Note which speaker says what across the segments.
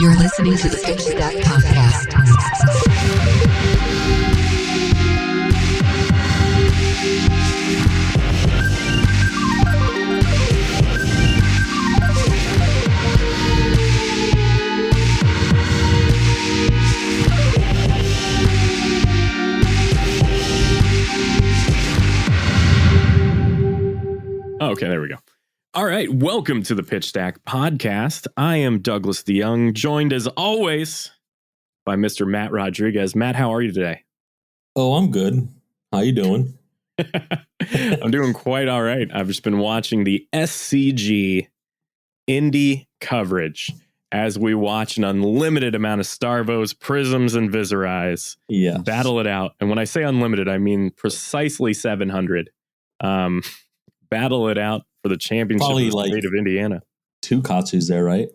Speaker 1: You're listening to the Pitch Stack Podcast.
Speaker 2: Okay, there we go. All right, welcome to the Pitch Stack Podcast. I am Douglas DeYoung, joined as always by Mr. Matt Rodriguez. Matt, how are you today?
Speaker 3: Oh, I'm good. How you doing?
Speaker 2: I'm doing quite all right. I've just been watching the SCG indie coverage as we watch an unlimited amount of Starvos, Prisms, and Viserais battle it out. And when I say unlimited, I mean precisely 700. Battle it out for the championship of the state of Indiana.
Speaker 3: 2 Katsus there, right?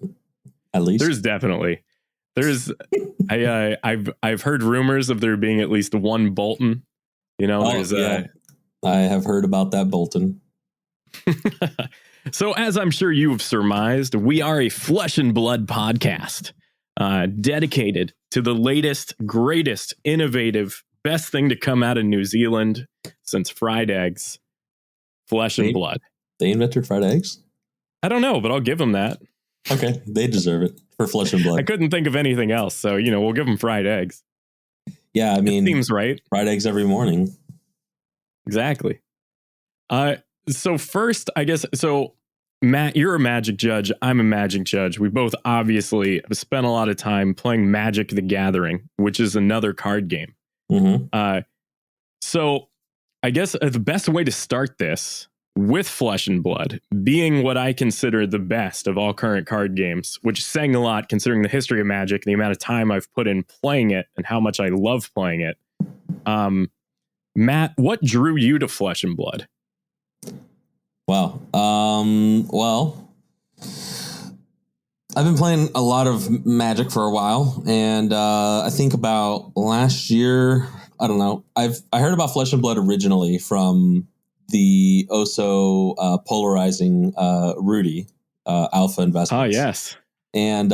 Speaker 3: At least
Speaker 2: there's definitely I've heard rumors of there being at least one Bolton. You know,
Speaker 3: I have heard about that Bolton.
Speaker 2: So as I'm sure you have surmised, we are a flesh and blood podcast dedicated to the latest, greatest, innovative, best thing to come out of New Zealand since fried eggs. Flesh and blood.
Speaker 3: They invented fried eggs?
Speaker 2: I don't know, but I'll give them that.
Speaker 3: Okay, they deserve it for flesh and blood.
Speaker 2: I couldn't think of anything else, so, we'll give them fried eggs.
Speaker 3: Yeah, I mean...
Speaker 2: It seems right.
Speaker 3: Fried eggs every morning.
Speaker 2: Exactly. So first, I guess... So, Matt, you're a Magic judge. I'm a Magic judge. We both obviously have spent a lot of time playing Magic the Gathering, which is another card game.
Speaker 3: Mm-hmm.
Speaker 2: So... I guess the best way to start this with Flesh and Blood being what I consider the best of all current card games, which is saying a lot considering the history of Magic, the amount of time I've put in playing it and how much I love playing it. Matt, what drew you to Flesh and Blood?
Speaker 3: Wow. Well, I've been playing a lot of Magic for a while, and I think about last year... I don't know. I heard about Flesh and Blood originally from the polarizing Rudy, Alpha Investments.
Speaker 2: Oh, yes.
Speaker 3: And,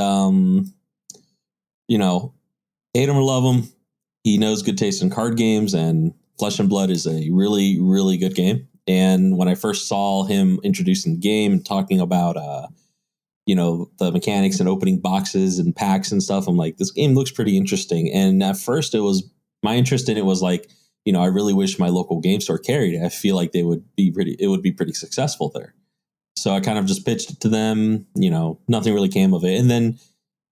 Speaker 3: hate him or love him, he knows good taste in card games, and Flesh and Blood is a really, really good game. And when I first saw him introducing the game and talking about, the mechanics and opening boxes and packs and stuff, I'm like, this game looks pretty interesting. And at first my interest in it was like, I really wish my local game store carried it. I feel like it would be pretty successful there. So I kind of just pitched it to them, nothing really came of it. And then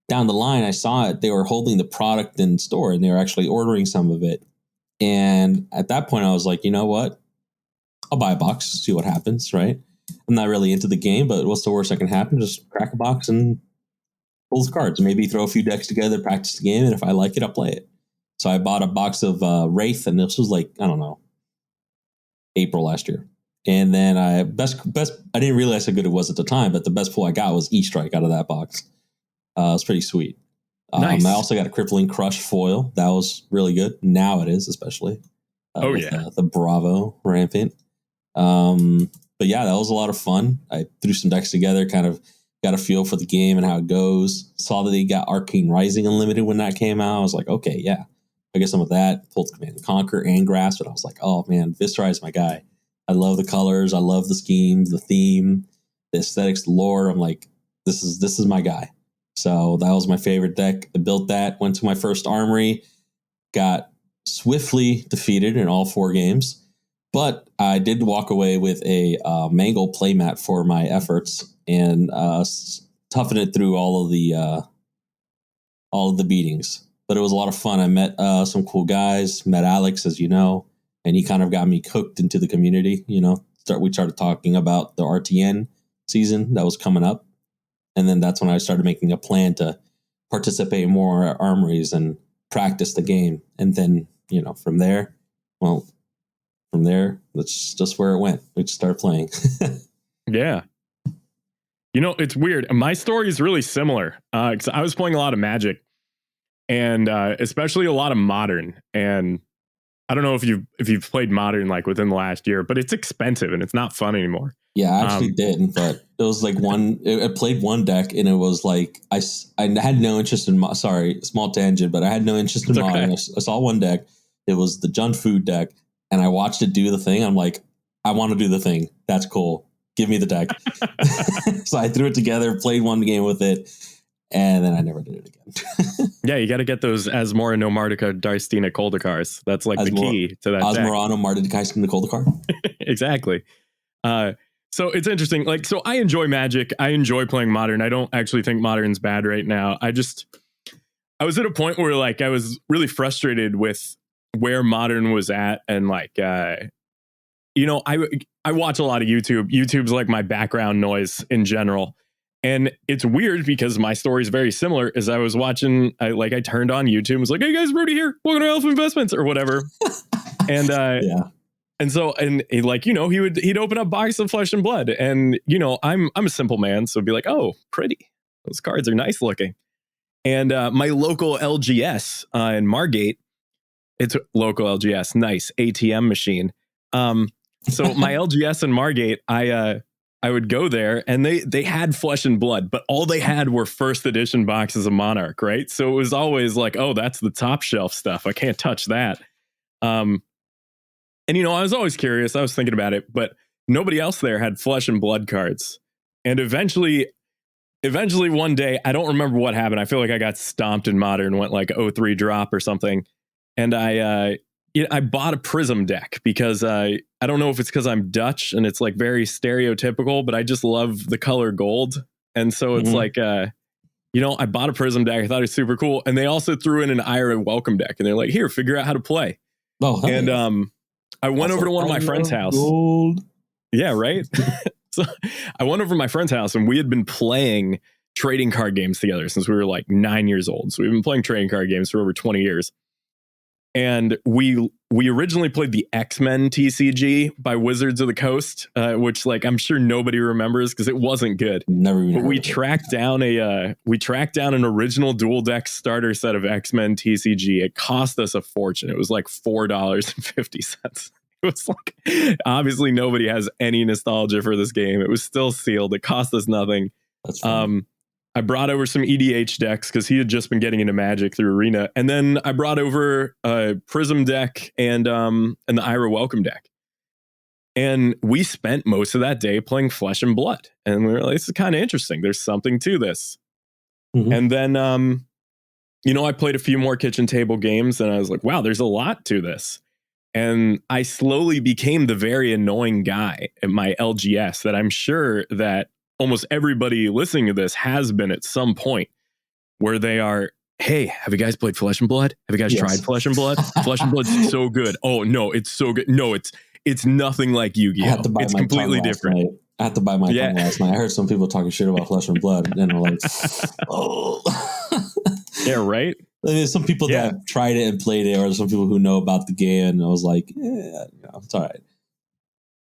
Speaker 3: down the line, I saw it, they were holding the product in store and they were actually ordering some of it. And at that point I was like, you know what? I'll buy a box, see what happens, right? I'm not really into the game, but what's the worst that can happen? Just crack a box and pull the cards, maybe throw a few decks together, practice the game. And if I like it, I'll play it. So I bought a box of Wraith, and this was April last year. And then I didn't realize how good it was at the time, but the best pull I got was E-Strike out of that box. It was pretty sweet.
Speaker 2: Nice.
Speaker 3: I also got a Crippling Crush foil. That was really good. Now it is, especially. The Bravo Rampant. But yeah, that was a lot of fun. I threw some decks together, kind of got a feel for the game and how it goes. Saw that they got Arcane Rising Unlimited when that came out. I was like, okay, yeah. I get some of that, pulled Command and Conquer and Grasp, but I was like, oh man, Viserai is my guy. I love the colors, I love the schemes, the theme, the aesthetics, the lore. I'm like, this is my guy. So that was my favorite deck. I built that, went to my first armory, got swiftly defeated in all 4 games, but I did walk away with a Mangle playmat for my efforts and toughen it through all of the beatings. But it was a lot of fun. I met some cool guys, met Alex, as you know, and he kind of got me hooked into the community. We started talking about the RTN season that was coming up. And then that's when I started making a plan to participate in more armories and practice the game. And then, from there, that's just where it went. We just started playing.
Speaker 2: Yeah. It's weird. My story is really similar because I was playing a lot of Magic. And especially a lot of Modern. And I don't know if you've played Modern like within the last year, but it's expensive and it's not fun anymore.
Speaker 3: Yeah, I actually did, but it was like I played one deck and it was like I had no interest in sorry, small tangent, but I had no interest in Modern. I saw one deck. It was the Jund Food deck, and I watched it do the thing. I'm like, I want to do the thing. That's cool. Give me the deck. So I threw it together, played one game with it, and then I never did it again.
Speaker 2: Yeah, you got to get those Asmorano Mardica Darstina Koldakars. That's like the key to that
Speaker 3: Asmorano Mardica Darstina Koldakar. Exactly.
Speaker 2: So it's interesting. Like, so I enjoy Magic. I enjoy playing Modern. I don't actually think Modern's bad right now. I was at a point where like I was really frustrated with where Modern was at, and like you know, I watch a lot of YouTube. YouTube's like my background noise in general. And it's weird because my story is very similar. As I was watching, I turned on YouTube and was like, "Hey guys, Rudy here. Welcome to Alpha Investments," or whatever. And
Speaker 3: yeah.
Speaker 2: And so, and like, you know, he'd open up boxes of Flesh and Blood, and you know, I'm a simple man, so be like, "Oh, pretty. Those cards are nice looking." And my local LGS in Margate, it's local LGS, nice ATM machine. So my LGS in Margate, I would go there, and they had Flesh and Blood, but all they had were first edition boxes of Monarch, right? So it was always like, "Oh, that's the top shelf stuff. I can't touch that." And, you know, I was always curious. I was thinking about it, but nobody else there had Flesh and Blood cards. And eventually one day, I don't remember what happened. I feel like I got stomped in Modern, went like 0-3 drop or something. And I bought a Prism deck because I don't know if it's because I'm Dutch and it's like very stereotypical, but I just love the color gold. And so it's like, you know, I bought a Prism deck. I thought it was super cool. And they also threw in an IRA welcome deck. And they're like, "Here, figure out how to play."
Speaker 3: Oh,
Speaker 2: and I went over to one of my friend's house.
Speaker 3: Gold.
Speaker 2: Yeah, right. So I went over to my friend's house, and we had been playing trading card games together since we were like 9 years old. So we've been playing trading card games for over 20 years. And we originally played the X-Men TCG by Wizards of the Coast, which like I'm sure nobody remembers because it wasn't good.
Speaker 3: Never even.
Speaker 2: But we tracked down an original dual deck starter set of X-Men TCG. It cost us a fortune. It was like $4.50. It was like, obviously nobody has any nostalgia for this game. It was still sealed. It cost us nothing.
Speaker 3: That's fine.
Speaker 2: I brought over some EDH decks because he had just been getting into Magic through Arena. And then I brought over a Prism deck and the IRA Welcome deck. And we spent most of that day playing Flesh and Blood. And we were like, this is kind of interesting. There's something to this. Mm-hmm. And then, you know, I played a few more kitchen table games, and I was like, wow, there's a lot to this. And I slowly became the very annoying guy at my LGS that I'm sure that almost everybody listening to this has been at some point, where they are, "Hey, have you guys played Flesh and Blood? Have you guys tried Flesh and Blood? Flesh and Blood's so good. Oh no, it's so good. No, it's nothing like Yu-Gi-Oh. It's completely different."
Speaker 3: I had to buy my tongue last night. I heard some people talking shit about Flesh and Blood, and I'm like, "Oh."
Speaker 2: Yeah, right.
Speaker 3: There's some people that have tried it and played it, or some people who know about the game, and I was like, "Yeah, you know, it's all right.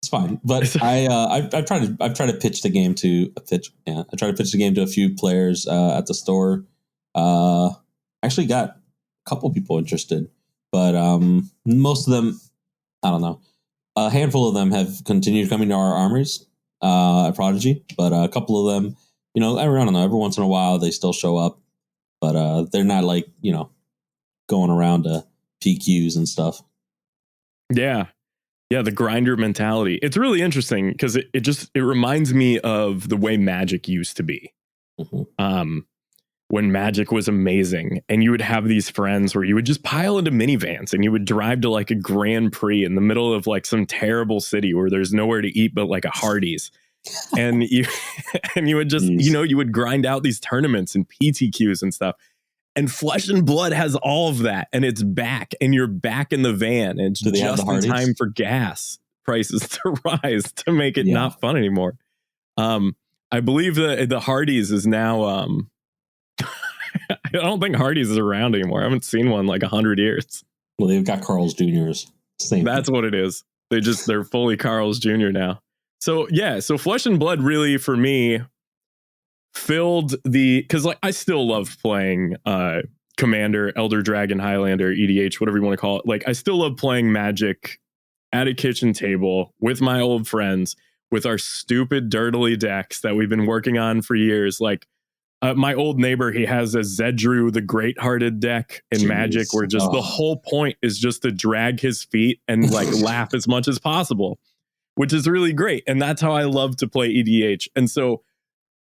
Speaker 3: It's fine." But I've tried to pitch the game to a few players at the store. Actually got a couple people interested, but most of them, I don't know. A handful of them have continued coming to our armories at Prodigy, but a couple of them, you know, I don't know. Every once in a while, they still show up, but they're not like, you know, going around to PQs and stuff.
Speaker 2: Yeah. Yeah, the grinder mentality. It's really interesting because it reminds me of the way Magic used to be. Mm-hmm. When Magic was amazing, and you would have these friends where you would just pile into minivans and you would drive to like a Grand Prix in the middle of like some terrible city where there's nowhere to eat but like a Hardee's. And you would just, you know, you would grind out these tournaments and PTQs and stuff. And Flesh and Blood has all of that, and it's back, and you're back in the van, and it's just in time for gas prices to rise to make it not fun anymore. I believe that the Hardee's is now, I don't think Hardee's is around anymore. I haven't seen one like 100 years.
Speaker 3: Well, they've got Carl's Jr.'s.
Speaker 2: That's what it is. They're fully Carl's Jr. now. So yeah, so Flesh and Blood really for me filled because like I still love playing Commander, Elder Dragon, Highlander, EDH, whatever you want to call it. Like, I still love playing Magic at a kitchen table with my old friends with our stupid dirtily decks that we've been working on for years. Like, my old neighbor, he has a Zedru, the Great-Hearted deck in Magic, where just the whole point is just to drag his feet and like laugh as much as possible, which is really great. And that's how I love to play EDH. And so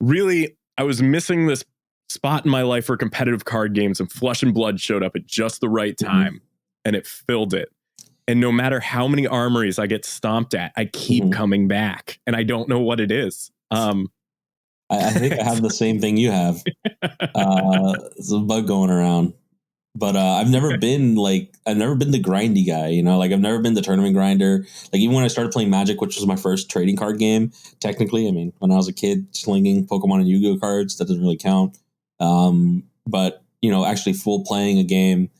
Speaker 2: really, I was missing this spot in my life for competitive card games, and Flesh and Blood showed up at just the right time, and it filled it. And no matter how many armories I get stomped at, I keep coming back, and I don't know what it is.
Speaker 3: I think I have the same thing you have. There's a bug going around, but I've never been the grindy guy, you know, like I've never been the tournament grinder. Like even when I started playing Magic, which was my first trading card game, technically, I mean, when I was a kid slinging Pokemon and Yu-Gi-Oh cards, that doesn't really count. But you know, actually full playing a game,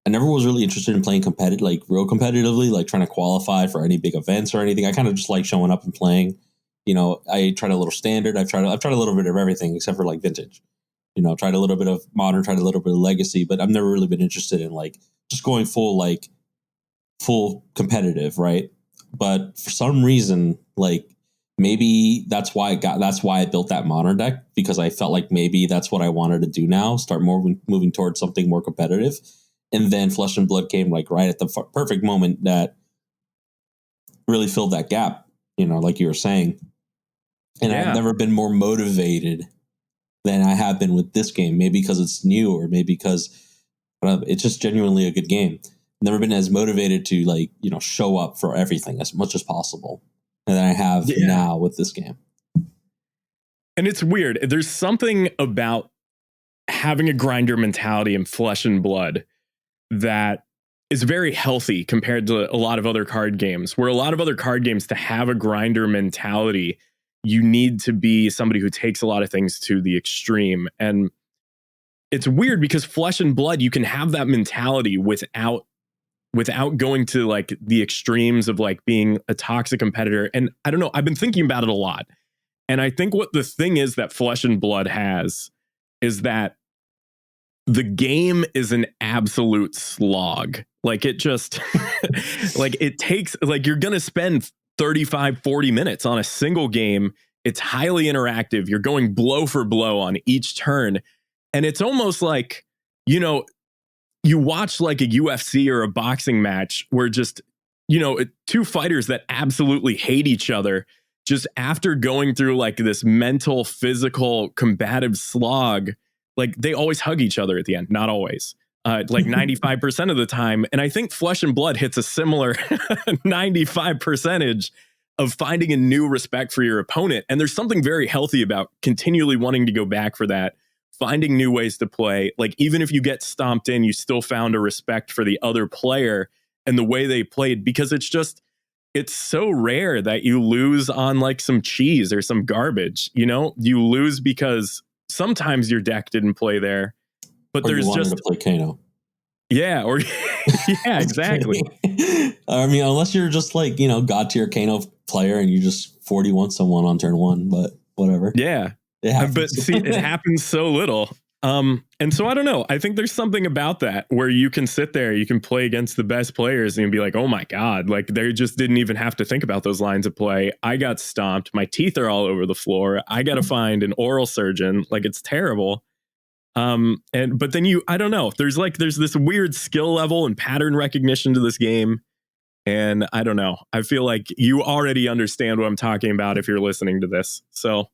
Speaker 3: I never was really interested in playing real competitively, like trying to qualify for any big events or anything. I kind of just like showing up and playing. You know, I tried a little standard. I've tried a little bit of everything except for like vintage. You know, tried a little bit of modern, tried a little bit of legacy, but I've never really been interested in like just going full competitive, right? But for some reason, like maybe that's why I built that modern deck, because I felt like maybe that's what I wanted to do now, start moving towards something more competitive. And then Flesh and Blood came like right at the perfect moment that really filled that gap, you know, like you were saying. And I've never been more motivated than I have been with this game. Maybe because it's new, or maybe because it's just genuinely a good game. Never been as motivated to like, you know, show up for everything as much as possible than I have now with this game.
Speaker 2: And it's weird. There's something about having a grinder mentality in Flesh and Blood that is very healthy compared to a lot of other card games, where a lot of other card games, to have a grinder mentality, you need to be somebody who takes a lot of things to the extreme. And it's weird because Flesh and Blood, you can have that mentality without going to like the extremes of like being a toxic competitor. And I don't know, I've been thinking about it a lot. And I think what the thing is that Flesh and Blood has is that the game is an absolute slog. Like it just, like it takes, like you're going to spend 35, 40 minutes on a single game. It's highly interactive. You're going blow for blow on each turn. And it's almost like, you know, you watch like a UFC or a boxing match where just, you know, two fighters that absolutely hate each other, just after going through like this mental, physical, combative slog, like they always hug each other at the end. Not always. Like 95% of the time. And I think Flesh and Blood hits a similar 95% of finding a new respect for your opponent. And there's something very healthy about continually wanting to go back for that, finding new ways to play. Like even if you get stomped in, you still found a respect for the other player and the way they played, because it's so rare that you lose on like some cheese or some garbage. You know, you lose because sometimes your deck didn't play there. But
Speaker 3: or
Speaker 2: there's
Speaker 3: you wanted
Speaker 2: just
Speaker 3: to play Kano.
Speaker 2: Yeah, or yeah, exactly.
Speaker 3: I mean, unless you're just like, you know, god tier Kano player and you just 41 someone on turn one, but whatever.
Speaker 2: Yeah. But see, it happens so little. And so I don't know. I think there's something about that where you can sit there, you can play against the best players and be like, oh my God, like they just didn't even have to think about those lines of play. I got stomped. My teeth are all over the floor. I got to find an oral surgeon. Like it's terrible. But then I don't know, there's this weird skill level and pattern recognition to this game. And I don't know, I feel like you already understand what I'm talking about if you're listening to this. So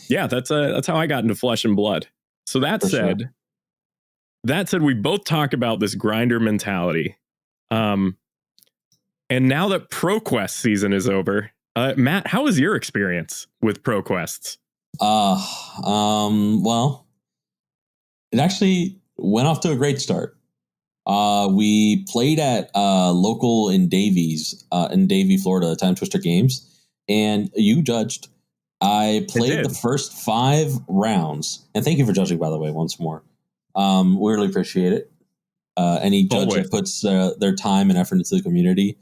Speaker 2: yeah, that's how I got into Flesh and Blood. So that said, we both talk about this grinder mentality. And now that ProQuest season is over, Matt, how was your experience with ProQuests?
Speaker 3: Well, it actually went off to a great start. We played at local in Davie, Florida, Time Twister Games, and you judged. I played the first 5 rounds, and thank you for judging, by the way, once more. We really appreciate it. Any judge that puts their time and effort into the community,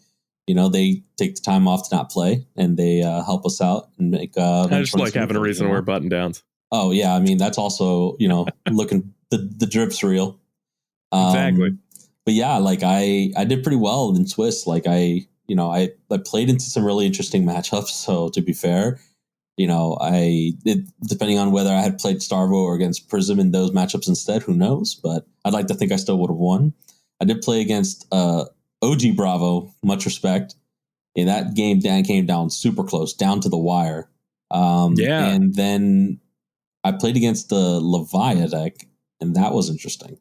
Speaker 3: you know, they take the time off to not play, and they help us out and make. I
Speaker 2: just like having a reason to wear button downs.
Speaker 3: Oh yeah, I mean that's also, you know, looking the drip's real.
Speaker 2: Exactly.
Speaker 3: But yeah, like I did pretty well in Swiss. Like I played into some really interesting matchups. So to be fair, depending on whether I had played Starvo or against Prism in those matchups instead, who knows? But I'd like to think I still would have won. I did play against OG Bravo, much respect. And that game came down super close, down to the wire.
Speaker 2: Yeah.
Speaker 3: And then I played against the Levia deck, and that was interesting.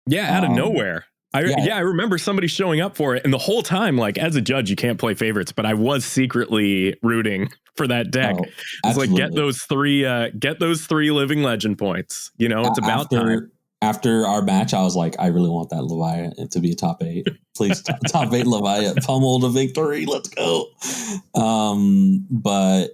Speaker 2: Yeah, out of nowhere. I remember somebody showing up for it, and the whole time, like as a judge, you can't play favorites, but I was secretly rooting for that deck. It's like get those three living legend points. It's about time.
Speaker 3: After our match, I was like, I really want that Levia to be a top 8. Please, top 8 Levia, pummel to victory. Let's go. But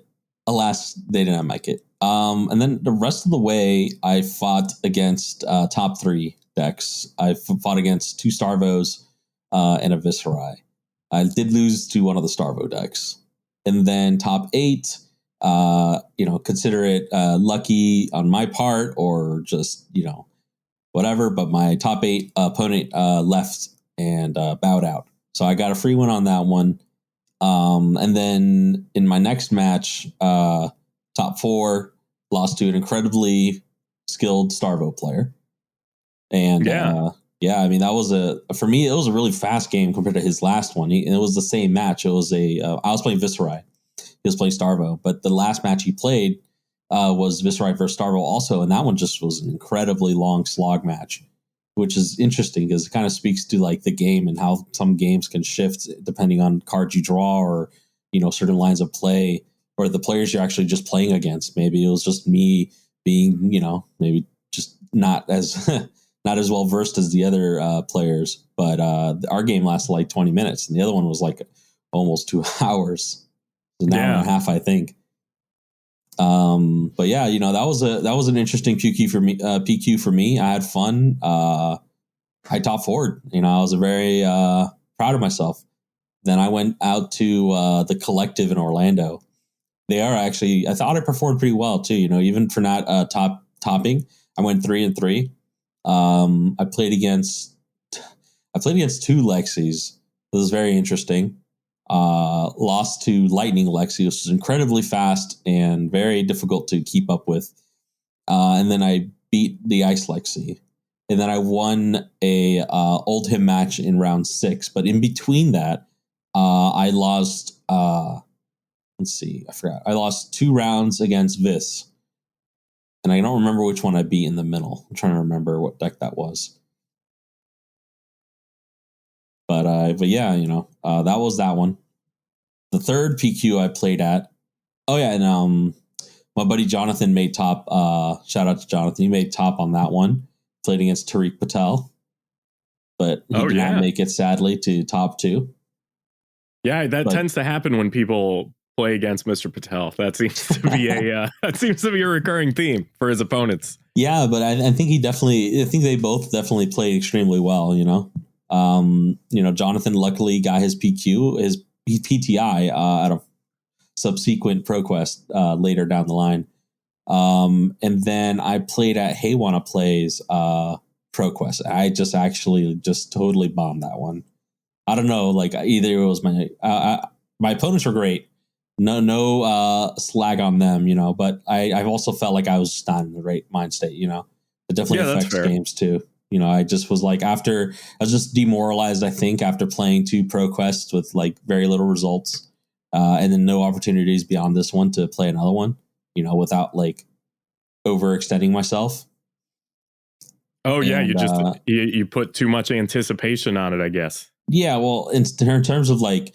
Speaker 3: alas, they didn't make it. And then the rest of the way, I fought against top 3 decks. I fought against 2 Starvos and a Viscerai. I did lose to one of the Starvo decks. And then top 8, consider it lucky on my part or just, whatever. But my top 8 opponent left and bowed out. So I got a free win on that one. And then in my next match, top 4, lost to an incredibly skilled Starvo player. And I mean, that was for me, it was a really fast game compared to his last one. It was the same match. It was I was playing Viscerai. He was playing Starvo. But the last match he played was Viscerai versus Starvo also. And that one just was an incredibly long slog match, which is interesting because it kind of speaks to like the game and how some games can shift depending on cards you draw or, certain lines of play or the players you're actually just playing against. Maybe it was just me being, maybe just not as not as well versed as the other players. But our game lasted like 20 minutes and the other one was like almost 2 hours. An hour and a half, I think. But yeah, that was an interesting PQ for me. I had fun. I top forward. I was very proud of myself. Then I went out to the Collective in Orlando. They are actually. I thought I performed pretty well too. Even for not topping, I went 3-3. I played against 2 Lexis. It was very interesting. Lost to Lightning Lexi, which was incredibly fast and very difficult to keep up with. And then I beat the Ice Lexi. And then I won a old him match in round 6. But in between that, I lost, let's see, I forgot. I lost 2 rounds against Vis. And I don't remember which one I beat in the middle. I'm trying to remember what deck that was. But yeah, that was that one. The third PQ I played at. Oh yeah, and my buddy Jonathan made top. Shout out to Jonathan. He made top on that one. Played against Tariq Patel, but he did not make it sadly to top 2.
Speaker 2: Yeah, that tends to happen when people play against Mr. Patel. That seems to be a recurring theme for his opponents. Yeah, but I think they both definitely played extremely well. Jonathan luckily got his PQ, his PTI at a subsequent ProQuest later down the line. And then I played at Haywana Plays ProQuest. I just totally bombed that one. I don't know, like either it was my opponents were great. No slag on them, but I've also felt like I was just not in the right mind state, It definitely affects games too. I just was like I was just demoralized, I think, after playing 2 ProQuests with like very little results. And then no opportunities beyond this one to play another one, without like overextending myself. Oh yeah, you put too much anticipation on it, I guess. Yeah, well, in terms of like,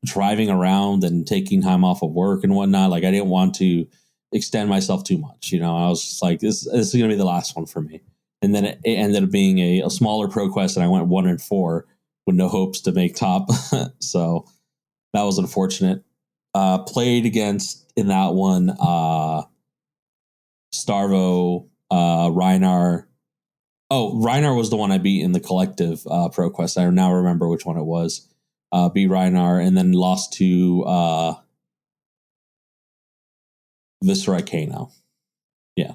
Speaker 2: driving around and taking time off of work and whatnot, like I didn't want to extend myself too much. I was just like, this is going to be the last one for me. And then it ended up being a smaller ProQuest, and I went 1-4 with no hopes to make top. So that was unfortunate. Played against in that one Starvo, Reinar. Oh, Reinar was the one I beat in the Collective ProQuest. I now remember which one it was. Beat Reinar and then lost to Viscerai Kano. Yeah.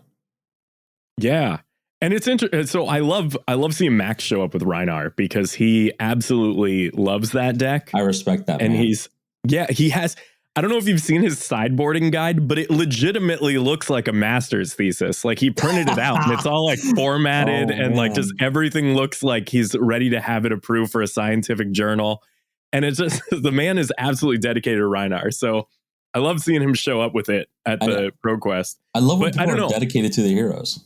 Speaker 2: Yeah. And it's interesting. So I love seeing Max show up with Rhinar because he absolutely loves that deck.
Speaker 3: I respect that.
Speaker 2: And
Speaker 3: man.
Speaker 2: he has. I don't know if you've seen his sideboarding guide, but it legitimately looks like a master's thesis. Like he printed it out and it's all like formatted and like just everything looks like he's ready to have it approved for a scientific journal. And it's just the man is absolutely dedicated to Rhinar. So I love seeing him show up with it at the ProQuest.
Speaker 3: I love when people are dedicated to the heroes.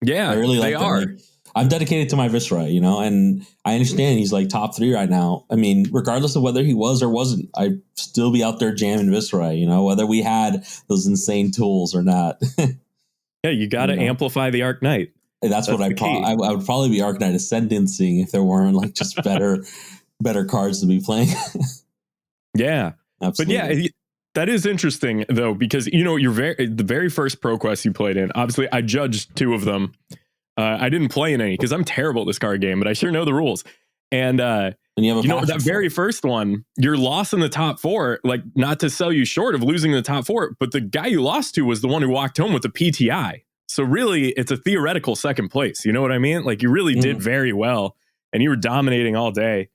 Speaker 2: Yeah,
Speaker 3: I really like
Speaker 2: they
Speaker 3: that.
Speaker 2: are.
Speaker 3: Like, I'm dedicated to my Viceroy, you know, and I understand he's like top 3 right now. I mean, regardless of whether he was or wasn't, I'd still be out there jamming Viceroy, you know, whether we had those insane tools or not.
Speaker 2: Yeah, you got to amplify the Arc Knight.
Speaker 3: That's what I would probably be Arc Knight Ascendancing if there weren't like just better cards to be playing.
Speaker 2: Yeah, absolutely. But yeah, that is interesting though, because you know the very first ProQuest you played in. Obviously, I judged 2 of them. I didn't play in any because I'm terrible at this card game, but I sure know the rules. And you know that very first one, you're lost in the top 4. Like, not to sell you short of losing the top 4, but the guy you lost to was the one who walked home with the PTI. So really, it's a theoretical second place. You know what I mean? Like, you really did very well, and you were dominating all day.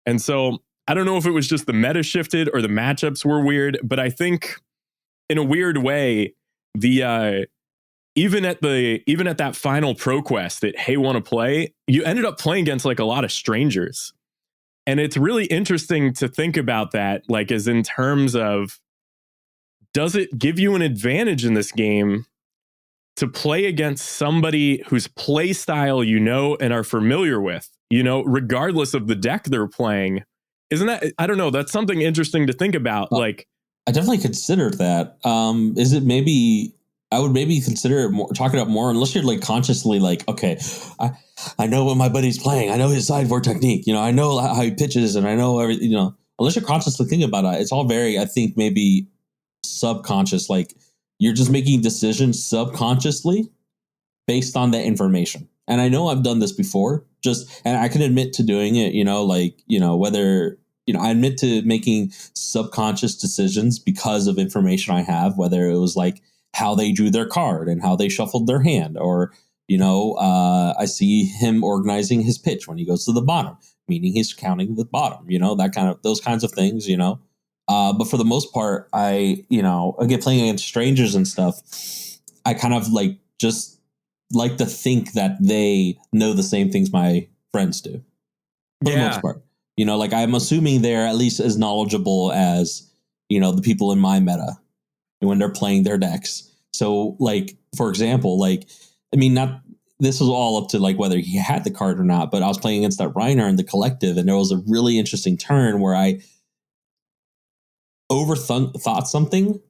Speaker 2: And so I don't know if it was just the meta shifted or the matchups were weird, but I think in a weird way, the even at that final ProQuest that Hey want to play, you ended up playing against like a lot of strangers. And it's really interesting to think about that, like as in terms of, does it give you an advantage in this game to play against somebody whose play style you know and are familiar with, you know, regardless of the deck they're playing? Isn't that, I don't know, that's something interesting to think about. Like,
Speaker 3: I definitely considered that. Is it maybe, I would maybe consider it more, talking about more, unless you're like consciously like, okay, I know what my buddy's playing. I know his sideboard technique. You know, I know how he pitches and I know everything, you know, unless you're consciously thinking about it, it's all very, I think maybe subconscious. Like you're just making decisions subconsciously based on that information. And I know I've done this before, and I can admit to doing it, you know, like, you know, whether, you know, I admit to making subconscious decisions because of information I have, whether it was like how they drew their card and how they shuffled their hand, or, you know, I see him organizing his pitch when he goes to the bottom, meaning he's counting the bottom, you know, those kinds of things, you know. But for the most part, you know, again, playing against strangers and stuff, I kind of like just like to think that they know the same things my friends do. For the most part. You know, like I'm assuming they're at least as knowledgeable as, you know, the people in my meta when they're playing their decks. So like, for example, like, I mean, this was all up to like whether he had the card or not, but I was playing against that Rhinar in the collective, and there was a really interesting turn where I thought something,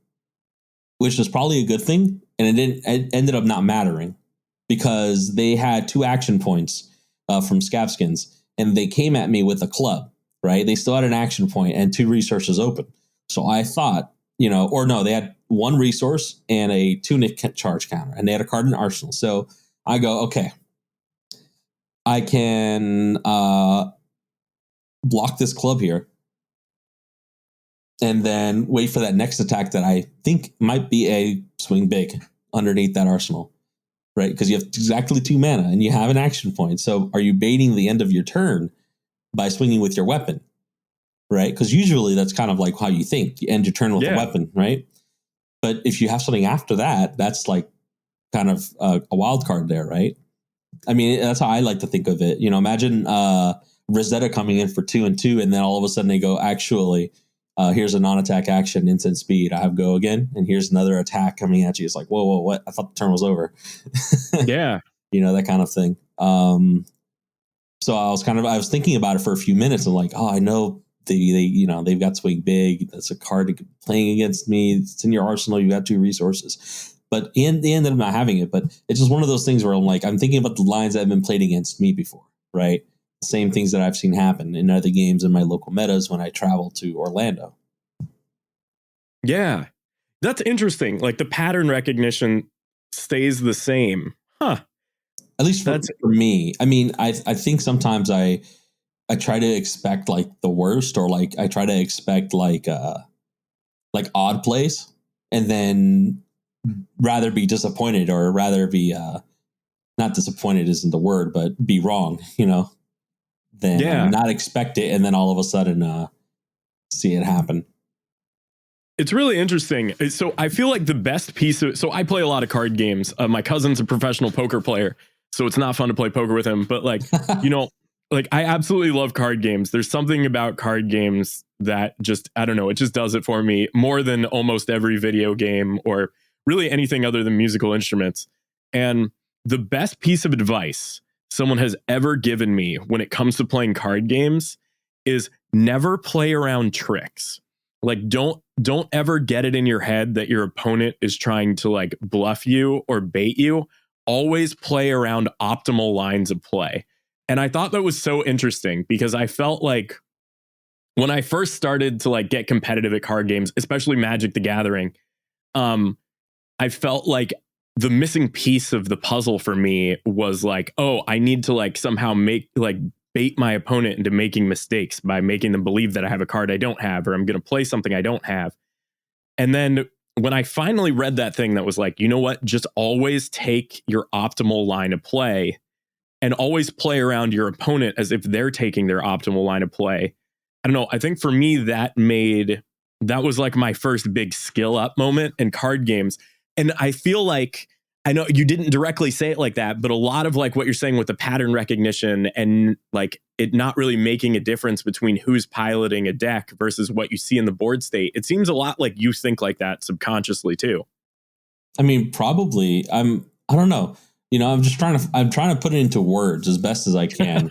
Speaker 3: which was probably a good thing, and it ended up not mattering because they had 2 action points from Scavskins, and they came at me with a club, right? They still had an action point and 2 resources open. So I thought, you know, or no, they had 1 resource and a tunic charge counter, and they had a card in arsenal. So I go, okay, I can block this club here and then wait for that next attack that I think might be a swing big underneath that arsenal, right? Because you have exactly 2 mana and you have an action point. So are you baiting the end of your turn by swinging with your weapon, right? Because usually that's kind of like how you think. You end your turn with a weapon, right? But if you have something after that, that's like kind of a wild card there, right? I mean, that's how I like to think of it. You know, imagine Rosetta coming in for 2 and 2, and then all of a sudden they go, actually, here's a non-attack action, instant speed. I have go again, and here's another attack coming at you. It's like, whoa, what? I thought the turn was over.
Speaker 2: Yeah,
Speaker 3: you know, that kind of thing. So I was thinking about it for a few minutes. I'm like, oh, I know they you know, they've got swing big. That's a card playing against me. It's in your arsenal. You got 2 resources. But in the end, I'm not having it. But it's just one of those things where I'm like, I'm thinking about the lines that have been played against me before, right? The same things that I've seen happen in other games in my local metas when I travel to Orlando.
Speaker 2: Yeah, that's interesting. Like the pattern recognition stays the same, huh?
Speaker 3: At least for me. I mean, I think sometimes I try to expect like the worst, or like I try to expect like odd plays, and then rather be disappointed or rather be not disappointed isn't the word, but be wrong, than not expect it and then all of a sudden see it happen.
Speaker 2: It's really interesting. So I feel like the best piece of, so I play a lot of card games. My cousin's a professional poker player, so it's not fun to play poker with him, but like, like I absolutely love card games. There's something about card games that just, I don't know, it just does it for me more than almost every video game or really anything other than musical instruments. And the best piece of advice someone has ever given me when it comes to playing card games is never play around tricks. Like don't ever get it in your head that your opponent is trying to like bluff you or bait you. Always play around optimal lines of play. And I thought that was so interesting because I felt like when I first started to like get competitive at card games, especially Magic the Gathering, I felt like the missing piece of the puzzle for me was like, oh, I need to like somehow bait my opponent into making mistakes by making them believe that I have a card I don't have, or I'm going to play something I don't have. And then when I finally read that thing that was like, you know what, just always take your optimal line of play and always play around your opponent as if they're taking their optimal line of play. I don't know. I think for me, that was like my first big skill up moment in card games. And I feel like, I know you didn't directly say it like that, but a lot of like what you're saying with the pattern recognition and like it not really making a difference between who's piloting a deck versus what you see in the board state. It seems a lot like you think like that subconsciously too.
Speaker 3: I mean, probably. I don't know. I'm trying to put it into words as best as I can,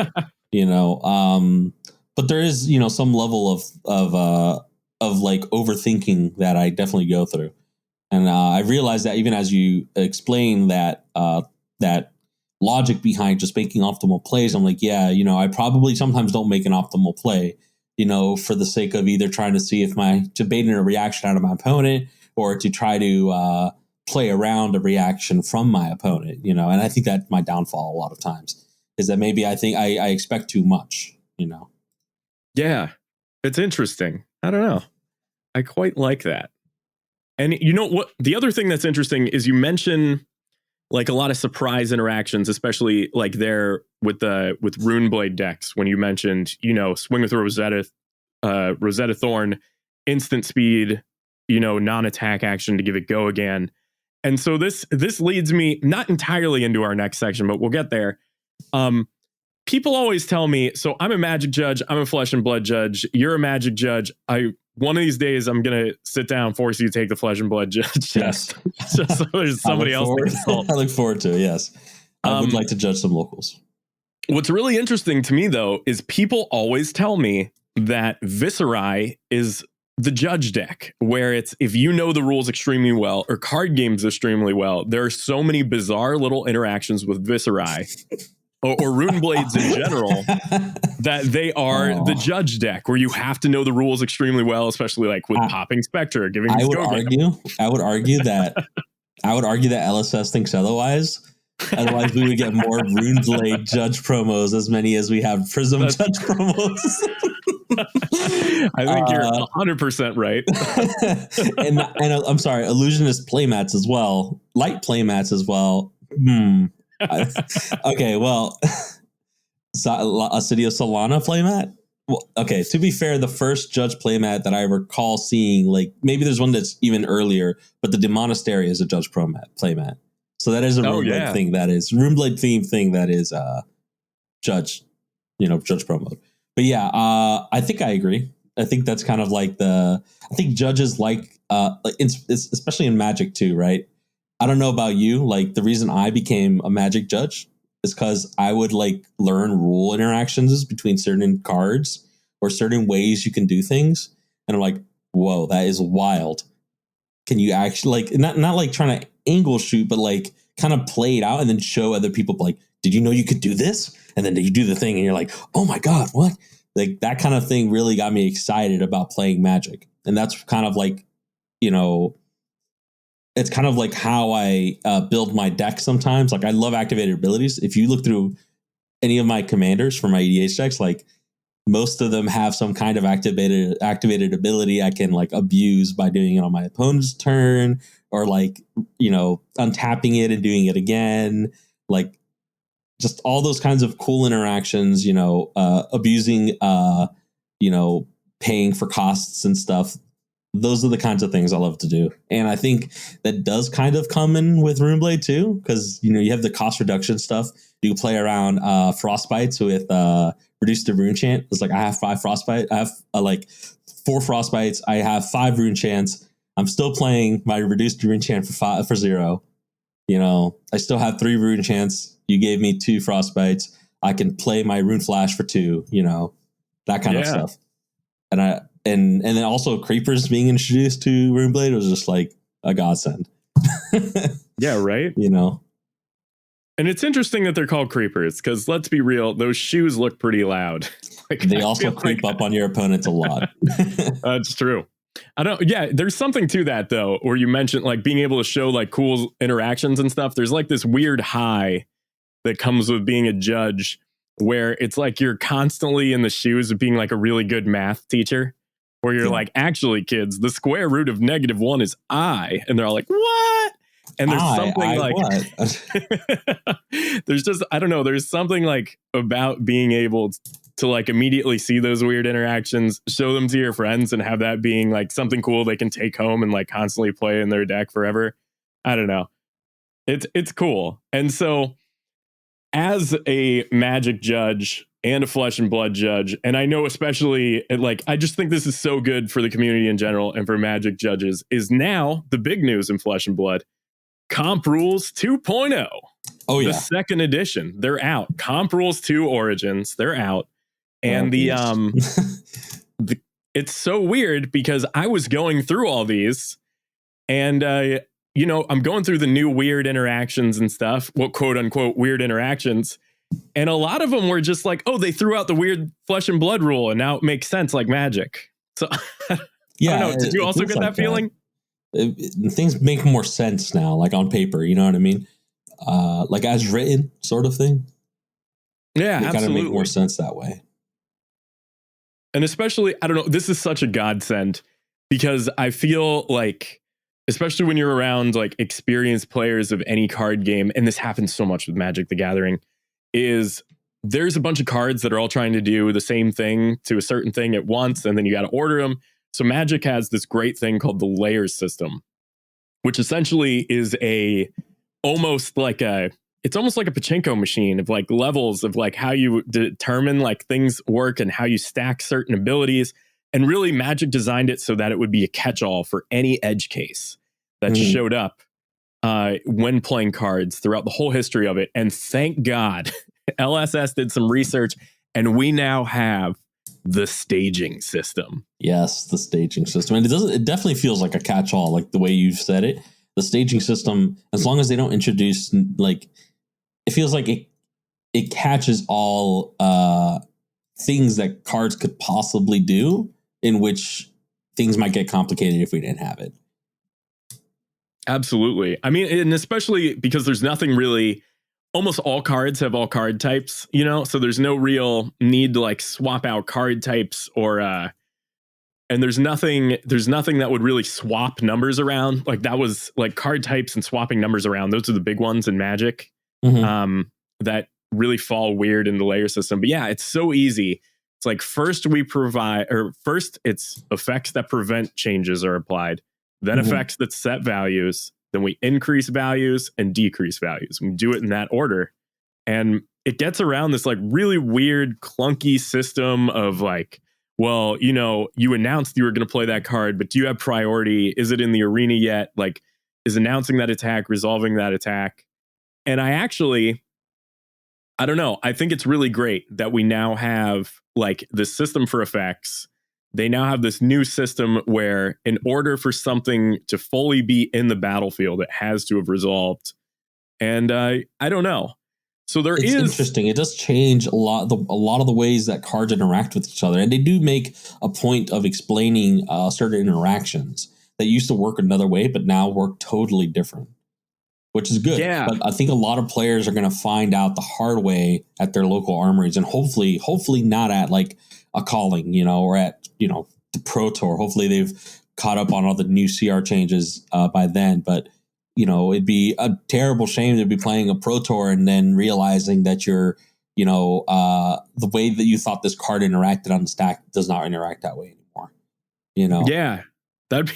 Speaker 3: but there is, some level of like overthinking that I definitely go through. And I realized that even as you explain that logic behind just making optimal plays, I'm like, yeah, I probably sometimes don't make an optimal play, for the sake of either trying to see to bait in a reaction out of my opponent or to try to play around a reaction from my opponent, and I think that's my downfall a lot of times is that maybe I think I expect too much,
Speaker 2: Yeah, it's interesting. I don't know. I quite like that. And you know what? The other thing that's interesting is you mention like a lot of surprise interactions, especially like there with Runeblade decks. When you mentioned, swing with Rosetta Thorn, instant speed, non-attack action to give it go again. And so this leads me not entirely into our next section, but we'll get there. People always tell me, so I'm a Magic judge, I'm a Flesh and Blood judge, you're a Magic judge. One of these days, I'm going to sit down, force you to take the Flesh and Blood judge.
Speaker 3: Yes.
Speaker 2: Just so there's somebody else to consult.
Speaker 3: I look forward to it, yes. I would like to judge some locals.
Speaker 2: What's really interesting to me, though, is people always tell me that Viserai is the judge deck, where it's if you know the rules extremely well or card games extremely well, there are so many bizarre little interactions with Viserai or Runeblades in general that they are the judge deck where you have to know the rules extremely well, especially like with Popping Spectre, giving
Speaker 3: I would argue that LSS thinks otherwise. Otherwise, we would get more Runeblade judge promos, as many as we have Prism judge promos.
Speaker 2: I think you're 100% right.
Speaker 3: and I'm sorry, Illusionist playmats as well, light playmats as well. Okay, well, a City of Solana playmat. Well, okay, to be fair, the first judge playmat that I recall seeing, like maybe there's one that's even earlier, but the Demonastery is a judge playmat. So that is a Runeblade thing. That is Runeblade theme thing. That is judge promo. But yeah, I think I agree. I think that's kind of like I think judges like especially in Magic too, right? I don't know about you. Like the reason I became a Magic judge is because I would like learn rule interactions between certain cards or certain ways you can do things. And I'm like, whoa, that is wild. Can you actually like not like trying to angle shoot, but like kind of play it out and then show other people like, did you know you could do this? And then you do the thing and you're like, oh my God, what? Like that kind of thing really got me excited about playing Magic. And that's kind of like, it's kind of like how I build my deck sometimes. Like I love activated abilities. If you look through any of my commanders for my EDH decks, like most of them have some kind of activated ability I can like abuse by doing it on my opponent's turn or like, untapping it and doing it again. Like just all those kinds of cool interactions, abusing, paying for costs and stuff. Those are the kinds of things I love to do. And I think that does kind of come in with Runeblade too, because, you have the cost reduction stuff. You can play around frostbites with reduced to rune chant. It's like I have 5 frostbite. I have 4 frostbites. I have 5 rune chants. I'm still playing my reduced rune chant for 0. I still have 3 rune chants. You gave me 2 frostbites. I can play my rune flash for 2, that kind of stuff. And then also creepers being introduced to Runeblade was just like a godsend.
Speaker 2: Yeah, right. And it's interesting that they're called creepers, because let's be real, those shoes look pretty loud.
Speaker 3: They also creep up on your opponents a lot.
Speaker 2: That's true. There's something to that though, where you mentioned like being able to show like cool interactions and stuff. There's like this weird high that comes with being a judge, where it's like you're constantly in the shoes of being like a really good math teacher, where you're like, actually, kids, the square root of -1 is I. And they're all like, what? And there's something there's just, I don't know, there's something like about being able to like immediately see those weird interactions, show them to your friends, and have that being like something cool they can take home and like constantly play in their deck forever. I don't know. It's cool. And so as a Magic judge and a Flesh and Blood judge, and I know especially I just think this is so good for the community in general and for Magic judges, is now the big news in Flesh and Blood. Comp Rules 2.0.
Speaker 3: Oh yeah.
Speaker 2: The second edition. They're out. Comp Rules 2 Origins. They're out. And it's so weird because I was going through all these and I'm going through the new weird interactions and stuff, what quote unquote weird interactions. And a lot of them were just like, oh, they threw out the weird Flesh and Blood rule and now it makes sense like Magic. So
Speaker 3: yeah,
Speaker 2: I don't know. Did you also get that feeling?
Speaker 3: Things make more sense now, like on paper, you know what I mean? Like as written sort of thing.
Speaker 2: Yeah,
Speaker 3: they
Speaker 2: absolutely.
Speaker 3: kind of make more sense that way.
Speaker 2: And especially, I don't know, this is such a godsend because I feel like, especially when you're around like experienced players of any card game, and this happens so much with Magic the Gathering, is there's a bunch of cards that are all trying to do the same thing to a certain thing at once, and then you got to order them. So Magic has this great thing called the layers system, which essentially is it's almost like a pachinko machine of like levels of like how you determine like things work and how you stack certain abilities. And really Magic designed it so that it would be a catch-all for any edge case that showed up when playing cards throughout the whole history of it. And thank God LSS did some research and we now have the staging system.
Speaker 3: Yes, the staging system. And it definitely feels like a catch-all, like the way you've said it. The staging system, as long as they don't introduce like, it feels like it catches all things that cards could possibly do, in which things might get complicated if we didn't have it.
Speaker 2: Absolutely. I mean, and especially because there's nothing really, almost all cards have all card types, so there's no real need to like swap out card types or and there's nothing that would really swap numbers around. Like that was like card types and swapping numbers around. Those are the big ones in Magic that really fall weird in the layer system. But yeah, it's so easy. It's like first it's effects that prevent changes are applied, then effects that set values, then we increase values and decrease values. We do it in that order. And it gets around this like really weird, clunky system of like, well, you announced you were going to play that card, but do you have priority? Is it in the arena yet? Like, is announcing that attack, resolving that attack? And I don't know. I think it's really great that we now have like the system for effects. They now have this new system where in order for something to fully be in the battlefield, it has to have resolved. And I don't know. So it's
Speaker 3: interesting. It does change a lot of the ways that cards interact with each other. And they do make a point of explaining certain interactions that used to work another way, but now work totally different, which is good.
Speaker 2: Yeah.
Speaker 3: But I think a lot of players are going to find out the hard way at their local armories, and hopefully not at like a calling, or at, the Pro Tour. Hopefully they've caught up on all the new CR changes by then. But it'd be a terrible shame to be playing a Pro Tour and then realizing that you're, the way that you thought this card interacted on the stack does not interact that way anymore.
Speaker 2: Yeah, that'd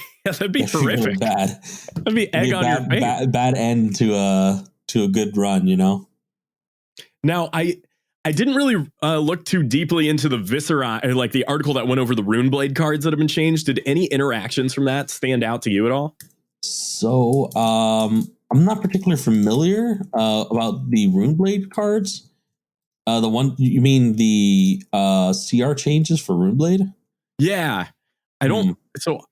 Speaker 2: be horrific.
Speaker 3: Really bad.
Speaker 2: That'd be egg on your face.
Speaker 3: Bad end to a good run.
Speaker 2: Now I didn't really look too deeply into the Viscera, like the article that went over the Runeblade cards that have been changed. Did any interactions from that stand out to you at all?
Speaker 3: So I'm not particularly familiar about the Runeblade cards. The one you mean the CR changes for Runeblade?
Speaker 2: Yeah, I don't. So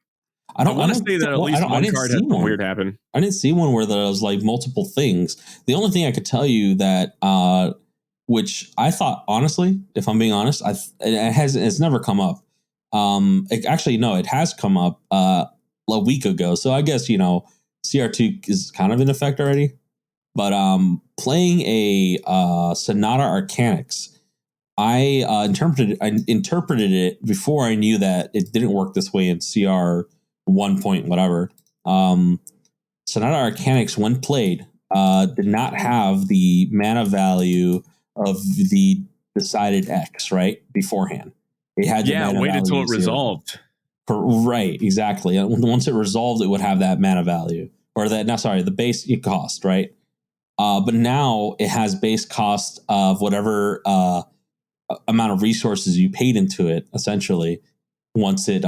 Speaker 2: I want to say that at least one card had something weird happen.
Speaker 3: I didn't see one where there was like multiple things. The only thing I could tell you that, which I thought, honestly, if I'm being honest, it's never come up. It has come up a week ago. So I guess CR2 is kind of in effect already. But playing a Sonata Arcanix, I interpreted it before I knew that it didn't work this way in CR 1 point whatever. Sonata Arcanix, when played, did not have the mana value of the decided X right beforehand. It had
Speaker 2: waited until it resolved.
Speaker 3: Right, exactly. Once it resolved, it would have that mana value the base cost, right? But now it has base cost of whatever amount of resources you paid into it. Essentially, once it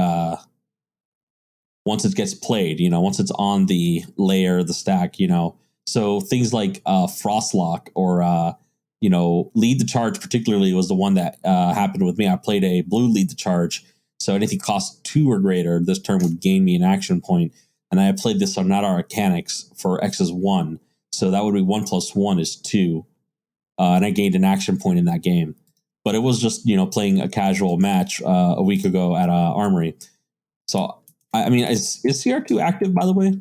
Speaker 3: gets played, once it's on the layer, the stack, so things like Frostlock or Lead the Charge particularly was the one that happened with me. I played a blue Lead the Charge, so anything cost 2 or greater this turn would gain me an action point, and I played this Sonata Arcanix for X is 1. So that would be 1 + 1 is 2. And I gained an action point in that game. But it was just, playing a casual match a week ago at Armory. So, I mean, is CR2 active, by the way?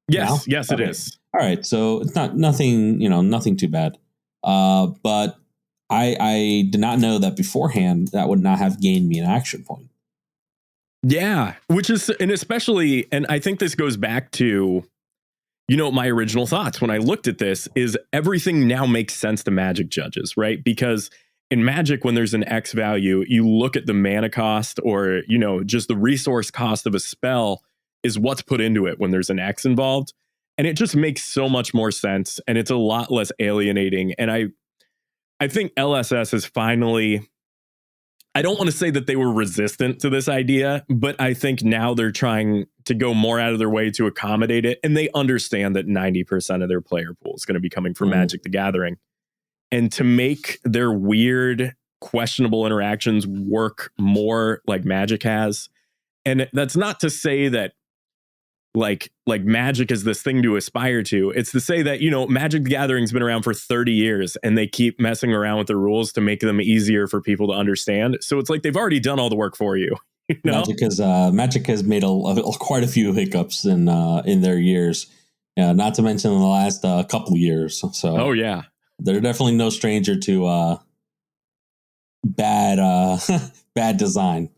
Speaker 2: Yes, now? Yes, it is.
Speaker 3: All right. So it's nothing too bad. But I did not know that beforehand that would not have gained me an action point.
Speaker 2: Yeah, and I think this goes back to, my original thoughts when I looked at this is everything now makes sense to Magic judges, right? Because in Magic, when there's an X value, you look at the mana cost or, just the resource cost of a spell is what's put into it when there's an X involved. And it just makes so much more sense. And it's a lot less alienating. And I think LSS is finally, I don't want to say that they were resistant to this idea, but I think now they're trying to go more out of their way to accommodate it. And they understand that 90% of their player pool is going to be coming from Magic the Gathering. And to make their weird, questionable interactions work more like Magic has. And that's not to say that like Magic is this thing to aspire to. It's to say that, Magic the Gathering's been around for 30 years and they keep messing around with the rules to make them easier for people to understand. So it's like they've already done all the work for you.
Speaker 3: Magic has made quite a few hiccups in their years. Not to mention in the last couple of years. So
Speaker 2: oh yeah,
Speaker 3: they're definitely no stranger to bad design.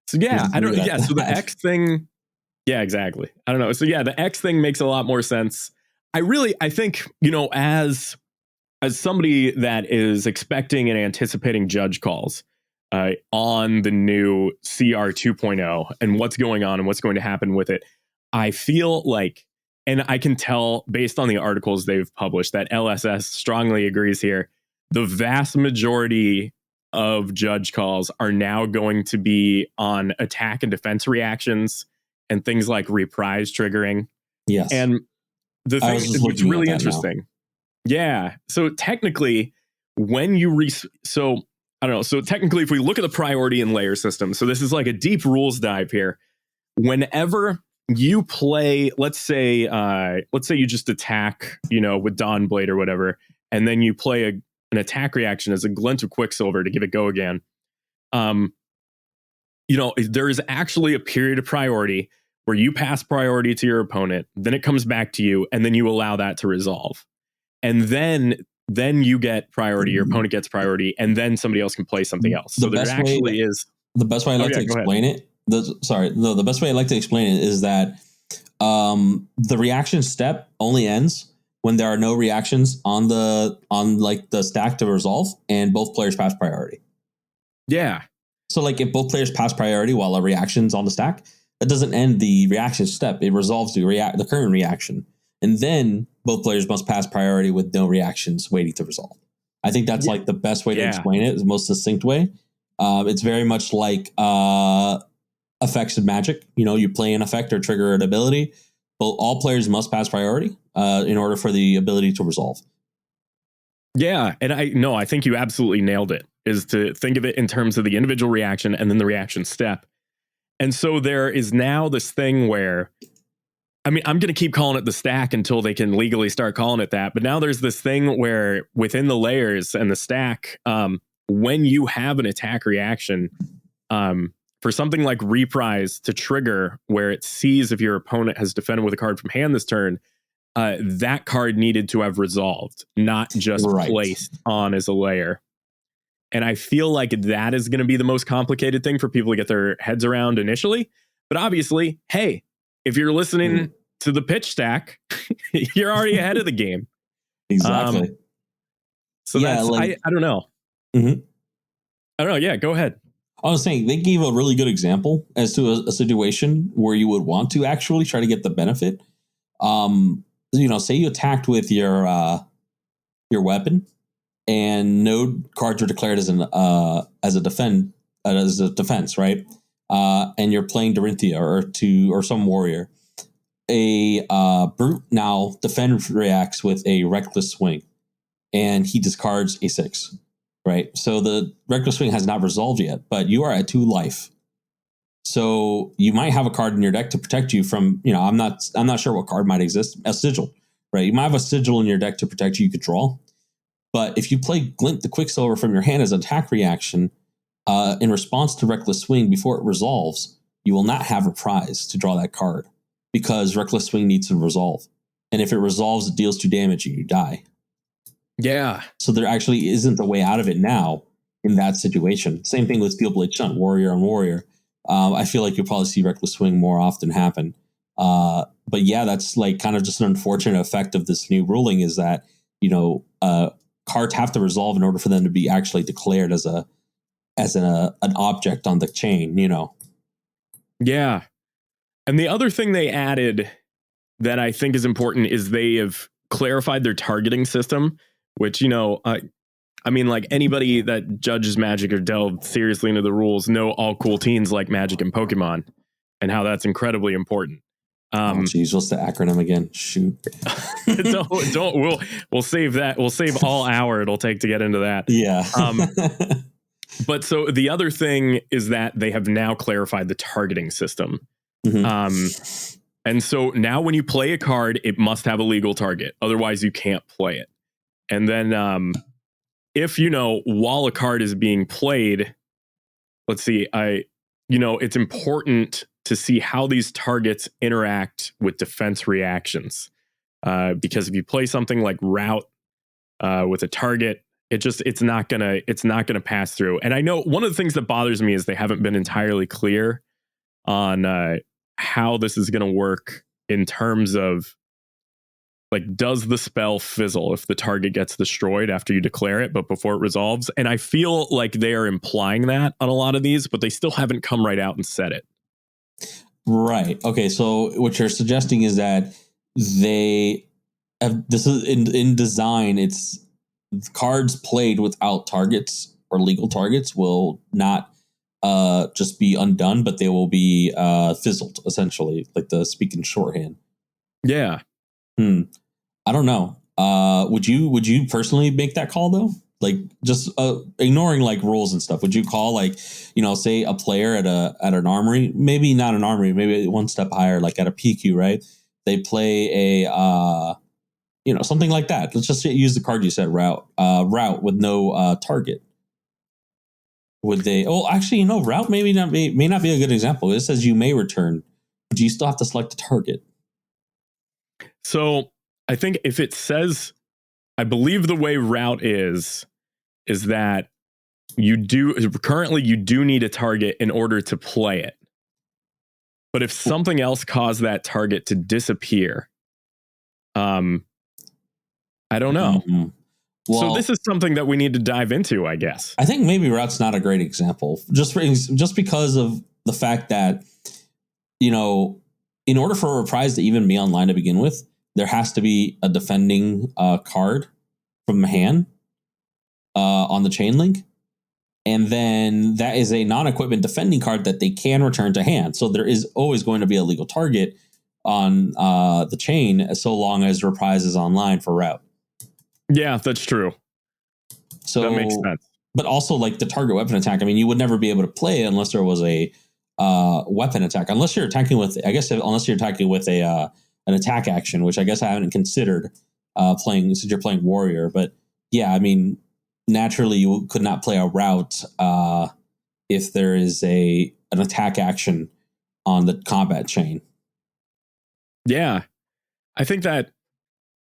Speaker 2: So yeah, I don't. Yeah, so the X thing. Yeah, exactly. I don't know. So yeah, the X thing makes a lot more sense. I think, as somebody that is expecting and anticipating judge calls on the new CR 2.0 and what's going on and what's going to happen with it, I feel like, and I can tell based on the articles they've published that LSS strongly agrees here, the vast majority of judge calls are now going to be on attack and defense reactions and things like reprise triggering.
Speaker 3: Yes.
Speaker 2: And the thing it's really interesting. Now. Yeah. So technically, when you so I don't know. So technically, if we look at the priority and layer system, so this is like a deep rules dive here. Whenever you play, let's say you just attack, with Dawnblade or whatever, and then you play an attack reaction as a glint of Quicksilver to give it go again. There is actually a period of priority where you pass priority to your opponent, then it comes back to you, and then you allow that to resolve. And then you get priority, your opponent gets priority, and then somebody else can play something else. So there actually is...
Speaker 3: The best way I like to explain it... The best way I like to explain it is that The reaction step only ends when there are no reactions on the stack to resolve, and both players pass priority.
Speaker 2: Yeah.
Speaker 3: So like if both players pass priority while a reaction's on the stack, that doesn't end the reaction step. It resolves the current reaction, and then both players must pass priority with no reactions waiting to resolve. I think that's like the best way to explain it, the most succinct way. It's very much like effects of Magic. You know, you play an effect or trigger an ability, but all players must pass priority in order for the ability to resolve.
Speaker 2: Yeah, and I think you absolutely nailed it, is to think of it in terms of the individual reaction and then the reaction step. And so there is now this thing where, I mean, I'm going to keep calling it the stack until they can legally start calling it that. But now there's this thing where within the layers and the stack, when you have an attack reaction, for something like Reprise to trigger, where it sees if your opponent has defended with a card from hand this turn, that card needed to have resolved, not just placed on as a layer. And I feel like that is going to be the most complicated thing for people to get their heads around initially. But obviously, hey, if you're listening to the pitch stack, you're already ahead of the game.
Speaker 3: Exactly.
Speaker 2: So yeah, that's, like, I don't know. Mm-hmm. I don't know. Yeah, go ahead.
Speaker 3: I was saying they gave a really good example as to a situation where you would want to actually try to get the benefit. You know, say you attacked with your weapon, and no cards are declared as a defense, right? And you're playing Dorinthia or some warrior. A brute now defend reacts with a reckless swing, and he discards a 6. Right, so the reckless swing has not resolved yet, but you are at 2 life. So you might have a card in your deck to protect you from, you know, I'm not sure what card might exist. A sigil, right? You might have a sigil in your deck to protect you. You could draw, but if you play Glint the Quicksilver from your hand as an attack reaction in response to reckless swing before it resolves, you will not have Reprise to draw that card because reckless swing needs to resolve, and if it resolves, it deals 2 damage and you die.
Speaker 2: Yeah.
Speaker 3: So there actually isn't a way out of it now in that situation. Same thing with Steel Blade Shunt, warrior on warrior. I feel like you'll probably see reckless swing more often happen. But yeah, that's like kind of just an unfortunate effect of this new ruling, is that, you know, cards have to resolve in order for them to be actually declared as an object on the chain, you know?
Speaker 2: Yeah. And the other thing they added that I think is important is they have clarified their targeting system, which, you know, I mean, like anybody that judges Magic or delved seriously into the rules know all cool teens like Magic and Pokemon and how that's incredibly important.
Speaker 3: Geez, what's the acronym again? Shoot.
Speaker 2: We'll save that. We'll save all hour it'll take to get into that.
Speaker 3: Yeah.
Speaker 2: But so the other thing is that they have now clarified the targeting system. Mm-hmm. And so now when you play a card, it must have a legal target. Otherwise, you can't play it. And then if, you know, while a card is being played, let's see, it's important to see how these targets interact with defense reactions. Because if you play something like Route with a target, it's not gonna pass through. And I know one of the things that bothers me is they haven't been entirely clear on how this is going to work in terms of, like, does the spell fizzle if the target gets destroyed after you declare it, but before it resolves? And I feel like they are implying that on a lot of these, but they still haven't come right out and said it.
Speaker 3: Right. Okay. So what you're suggesting is that they have, this is in design, it's cards played without targets or legal targets will not just be undone, but they will be fizzled, essentially, like the speaking shorthand.
Speaker 2: Yeah.
Speaker 3: I don't know. Would you personally make that call though? Like, just ignoring like rules and stuff. Would you call, like, you know, say a player at an armory, maybe not an armory, maybe one step higher, like at a PQ, right? They play a something like that. Let's just use the card you said, route with no target. Would they? Oh, actually, route may not be a good example. It says you may return, but you still have to select a target.
Speaker 2: So I think if it says, I believe the way route is that you do need a target in order to play it. But if something else caused that target to disappear, I don't know.
Speaker 3: Mm-hmm. Well,
Speaker 2: so this is something that we need to dive into, I guess.
Speaker 3: I think maybe Route's not a great example, just because of the fact that, in order for a reprise to even be online to begin with, there has to be a defending card from hand on the chain link. And then that is a non-equipment defending card that they can return to hand. So there is always going to be a legal target on the chain so long as reprise is online for Route.
Speaker 2: Yeah, that's true.
Speaker 3: So
Speaker 2: that makes sense.
Speaker 3: But also, like, the target weapon attack, I mean, you would never be able to play it unless there was a weapon attack. Unless you're attacking with, an attack action, which I guess I haven't considered playing since you're playing Warrior. But yeah, I mean, naturally you could not play a Route if there is an attack action on the combat chain.
Speaker 2: Yeah, I think that.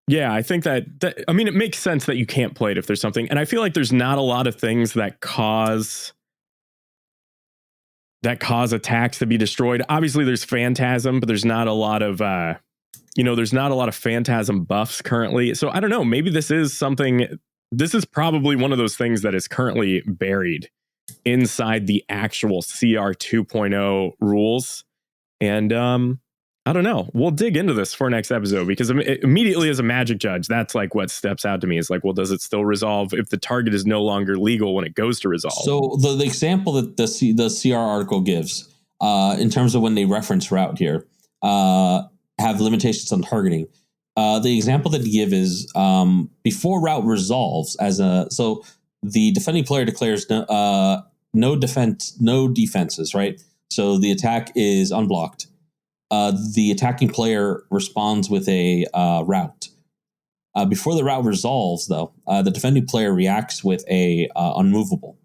Speaker 2: Yeah, I think that I mean, it makes sense that you can't play it if there's something. And I feel like there's not a lot of things that cause attacks to be destroyed. Obviously, there's Phantasm, but there's not a lot of there's not a lot of Phantasm buffs currently. So I don't know. Maybe this is something. This is probably one of those things that is currently buried inside the actual CR 2.0 rules. And I don't know. We'll dig into this for next episode, because immediately as a Magic judge, that's like what steps out to me is like, well, does it still resolve if the target is no longer legal when it goes to resolve? So
Speaker 3: the example that the CR article gives in terms of when they reference Route here have limitations on targeting. The example that they give is before Route resolves so the defending player declares no defenses, right? So the attack is unblocked. The attacking player responds with a Route. Before the Route resolves, though, the defending player reacts with a unmovable,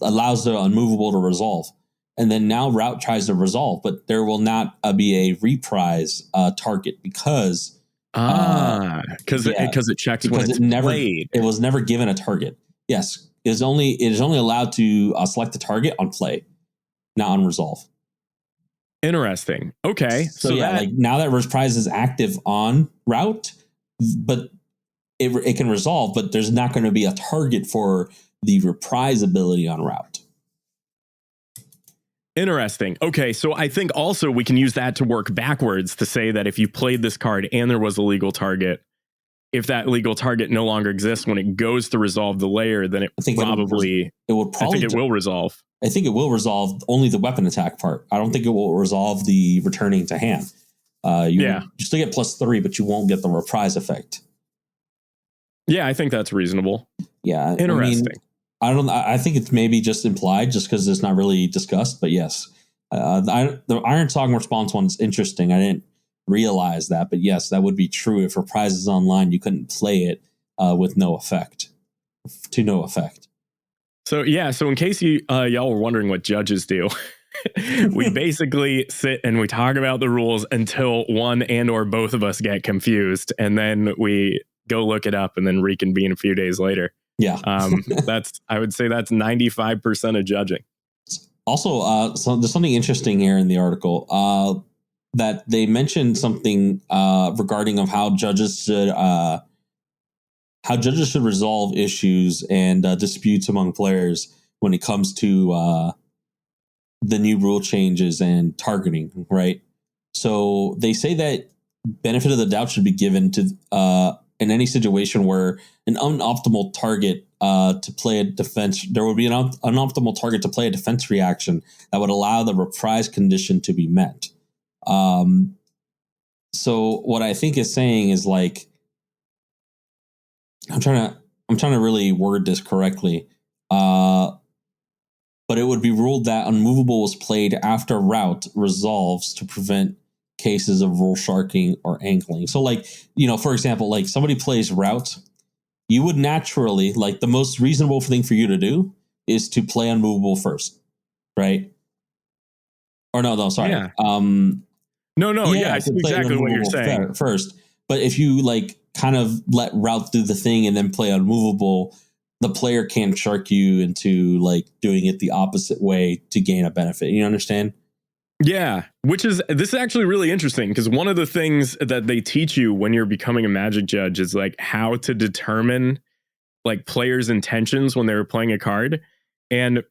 Speaker 3: allows the unmovable to resolve, and then now Route tries to resolve, but there will not be a reprise target because
Speaker 2: it checks when it's played.
Speaker 3: It was never given a target. Yes, it is only allowed to select the target on play, not on resolve.
Speaker 2: Interesting. Okay.
Speaker 3: So yeah, like now that reprise is active on Route, but it can resolve, but there's not going to be a target for the reprise ability on Route.
Speaker 2: Interesting. Okay, so I think also we can use that to work backwards to say that if you played this card and there was a legal target, if that legal target no longer exists when it goes to resolve the layer, then it will resolve.
Speaker 3: I think it will resolve only the weapon attack part. I don't think it will resolve the returning to hand. You still get +3, but you won't get the reprise effect.
Speaker 2: Yeah, I think that's reasonable.
Speaker 3: Yeah,
Speaker 2: interesting.
Speaker 3: I think it's maybe just implied, just because it's not really discussed. But yes, the Iron Song response one is interesting. I didn't realize that, but yes, that would be true. If reprise is online, you couldn't play it with no effect.
Speaker 2: So yeah, so in case y'all were wondering what judges do, we basically sit and we talk about the rules until one and or both of us get confused, and then we go look it up and then reconvene a few days later.
Speaker 3: Yeah,
Speaker 2: I would say that's 95% of judging.
Speaker 3: Also, so there's something interesting here in the article that they mentioned something regarding of how judges should resolve issues and disputes among players when it comes to the new rule changes and targeting, right? So they say that benefit of the doubt should be given to in any situation where an unoptimal target to play a defense, there would be an unoptimal target to play a defense reaction that would allow the reprise condition to be met. So what I think is saying is, like, I'm trying to really word this correctly. But it would be ruled that unmovable was played after Route resolves to prevent cases of rule sharking or angling. So, like, for example, like somebody plays Route, you would naturally, like, the most reasonable thing for you to do is to play unmovable first, right? Or no, sorry.
Speaker 2: Yeah. I see exactly what you're saying.
Speaker 3: First, but if you like kind of let Route do the thing and then play unmovable, the player can shark you into like doing it the opposite way to gain a benefit. You understand?
Speaker 2: Yeah, this is actually really interesting because one of the things that they teach you when you're becoming a Magic judge is like how to determine like players' intentions when they were playing a card. And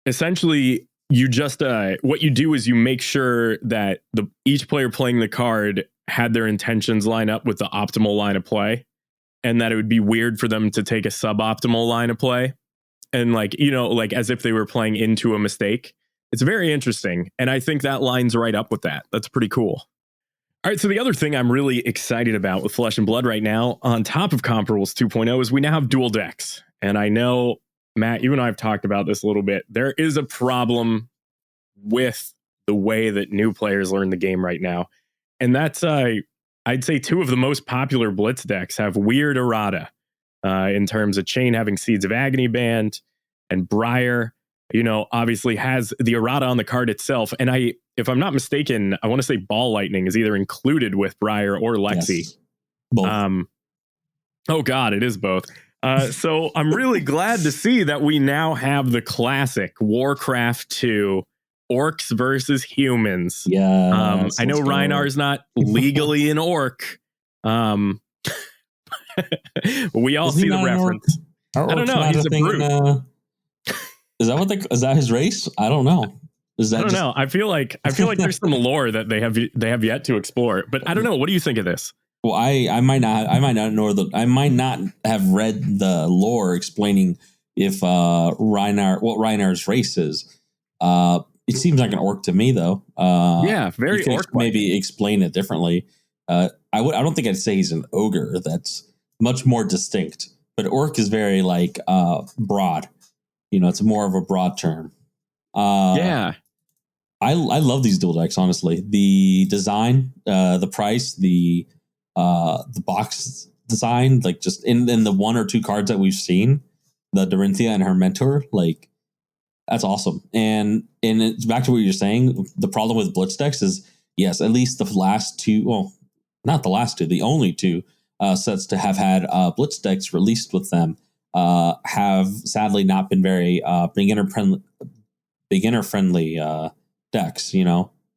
Speaker 2: essentially you just what you do is you make sure that each player playing the card had their intentions line up with the optimal line of play, and that it would be weird for them to take a suboptimal line of play and like, like as if they were playing into a mistake. It's very interesting, and I think that lines right up with that. That's pretty cool. All right, so the other thing I'm really excited about with Flesh and Blood right now, on top of Comparables 2.0, is we now have dual decks. And I know, Matt, you and I have talked about this a little bit. There is a problem with the way that new players learn the game right now. And that's, I'd say, two of the most popular Blitz decks have weird errata in terms of Chain having Seeds of Agony banned, and Briar, obviously has the errata on the card itself. And if I'm not mistaken, I want to say Ball Lightning is either included with Briar or Lexi.
Speaker 3: Yes, both.
Speaker 2: Oh God, it is both. So I'm really glad to see that we now have the classic Warcraft 2 Orcs versus Humans.
Speaker 3: Yeah.
Speaker 2: I know Rhinar is not legally an orc. We all see the reference.
Speaker 3: I
Speaker 2: don't know. He's a brute.
Speaker 3: Is that his race? I don't know. I don't
Speaker 2: know. I feel like there's some lore that they have yet to explore. But I don't know. What do you think of this?
Speaker 3: Well, I might not have read the lore explaining if what Rhinar's race is. It seems like an orc to me, though.
Speaker 2: Yeah, very orc.
Speaker 3: Maybe explain it differently. I don't think I'd say he's an ogre. That's much more distinct. But orc is very like broad. It's more of a broad term.
Speaker 2: Yeah.
Speaker 3: I love these dual decks, honestly. The design, the price, the box design, like just in the one or two cards that we've seen, the Dorinthia and her mentor, like that's awesome. And it's back to what you're saying. The problem with Blitz decks is, yes, at least the last two, well, not the last two, the only two sets to have had Blitz decks released with them have sadly not been very beginner friendly decks.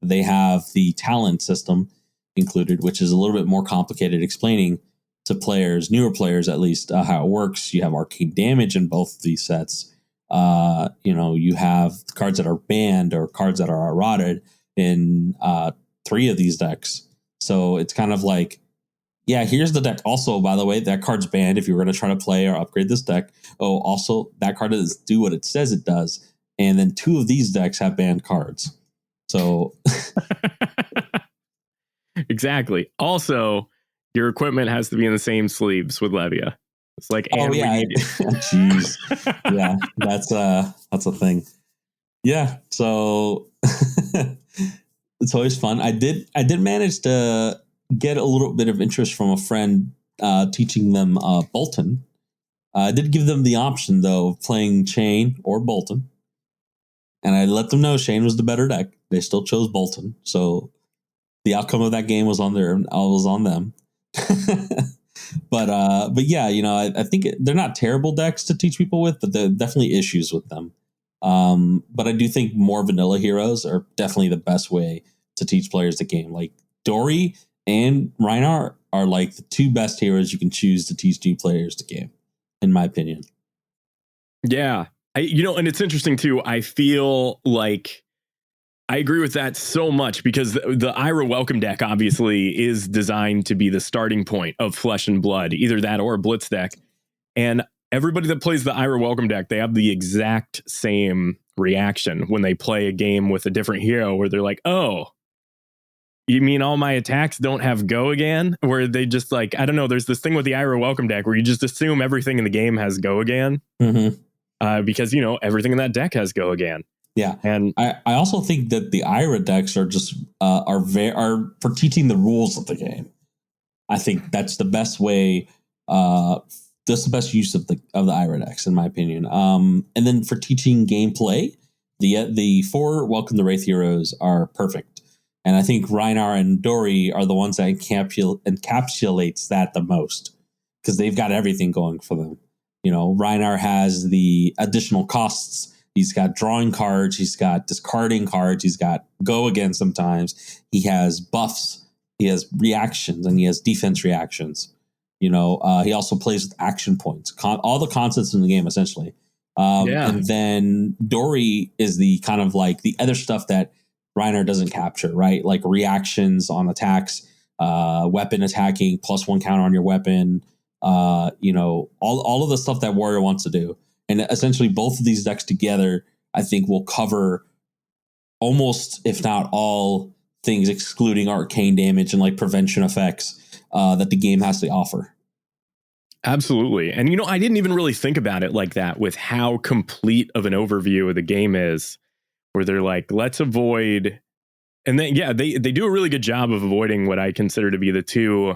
Speaker 3: They have the talent system included, which is a little bit more complicated explaining to players, newer players at least, how it works. You have arcane damage in both of these sets. You have cards that are banned or cards that are errated in 3 of these decks. So it's kind of like, yeah, here's the deck. Also, by the way, that card's banned if you're going to try to play or upgrade this deck. Oh, also, that card doesn't do what it says it does. And then 2 of these decks have banned cards. So
Speaker 2: exactly. Also, your equipment has to be in the same sleeves with Levia. It's like,
Speaker 3: oh yeah, jeez, yeah, that's a thing. Yeah, so it's always fun. I did manage to get a little bit of interest from a friend teaching them Bolton. I did give them the option though of playing Chain or Bolton, and I let them know Chain was the better deck. They still chose Bolton, so the outcome of that game was on them. But yeah, I think they're not terrible decks to teach people with, but there are definitely issues with them. But I do think more vanilla heroes are definitely the best way to teach players the game. Like Dory and Rhinar are like the 2 best heroes you can choose to teach new players the game, in my opinion.
Speaker 2: Yeah. And it's interesting too. I feel like I agree with that so much because the Ira Welcome deck obviously is designed to be the starting point of Flesh and Blood, either that or a Blitz deck. And everybody that plays the Ira Welcome deck, they have the exact same reaction when they play a game with a different hero where they're like, oh, you mean all my attacks don't have go again? Where they just like, I don't know, there's this thing with the Ira Welcome deck where you just assume everything in the game has go again.
Speaker 3: Mm-hmm.
Speaker 2: Because, everything in that deck has go again.
Speaker 3: Yeah,
Speaker 2: and
Speaker 3: I also think that the Ira decks are just are for teaching the rules of the game. I think that's the best way. That's the best use of the Ira decks, in my opinion. And then for teaching gameplay, the 4 Welcome the Wraith heroes are perfect, and I think Rhinar and Dory are the ones that encapsulates that the most because they've got everything going for them. Rhinar has the additional costs. He's got drawing cards. He's got discarding cards. He's got go again sometimes. He has buffs. He has reactions, and he has defense reactions. He also plays with action points. All the concepts in the game, essentially. And then Dory is the kind of like the other stuff that Reiner doesn't capture, right? Like reactions on attacks, weapon attacking, +1 counter on your weapon, all of the stuff that Warrior wants to do. And essentially both of these decks together, I think, will cover almost, if not all, things excluding arcane damage and like prevention effects that the game has to offer.
Speaker 2: Absolutely. And, I didn't even really think about it like that with how complete of an overview of the game is, where they're like, let's avoid. And then, they do a really good job of avoiding what I consider to be the two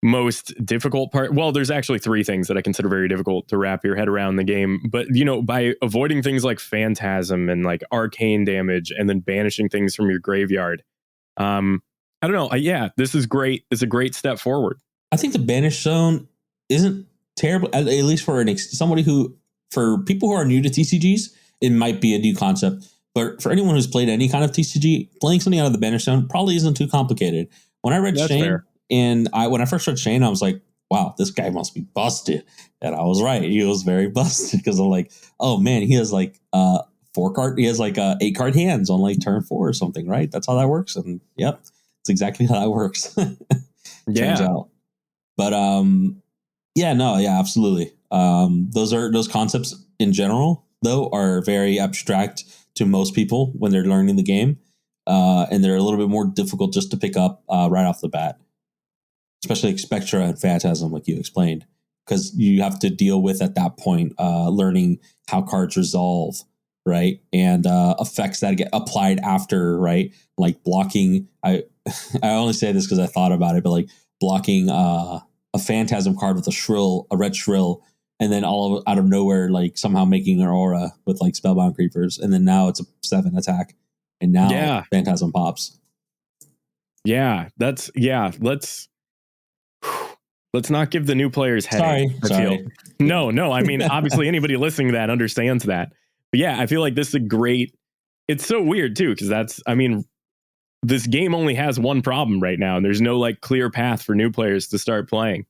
Speaker 2: most difficult part. Well, there's actually three things that I consider very difficult to wrap your head around the game. But, by avoiding things like Phantasm and like arcane damage and then banishing things from your graveyard. I don't know. This is great. It's a great step forward.
Speaker 3: I think the banish zone isn't terrible, at least for somebody for people who are new to TCGs, it might be a new concept. But for anyone who's played any kind of TCG, playing something out of the banish zone probably isn't too complicated. When I read Shane, fair. And when I first read Shane, I was like, wow, this guy must be busted. And I was right. He was very busted because I'm like, oh man, he has like 8 card hands on like turn 4 or something, right? That's how that works. And yep, it's exactly how that works. Turns out. But absolutely. Those concepts in general, though, are very abstract to most people when they're learning the game. And they're a little bit more difficult just to pick up right off the bat. Especially like Spectra and Phantasm, like you explained, because you have to deal with at that point learning how cards resolve, right, and effects that get applied after, right, like blocking. I only say this because I thought about it, but like blocking a Phantasm card with a red shrill, and then out of nowhere, like somehow making an aura with like Spellbound Creepers, and then now it's a 7 attack, and now Phantasm pops.
Speaker 2: Let's not give the new players headache.
Speaker 3: Sorry.
Speaker 2: No. I mean, obviously anybody listening to that understands that. But I feel like this is it's so weird too, because this game only has one problem right now, and there's no like clear path for new players to start playing.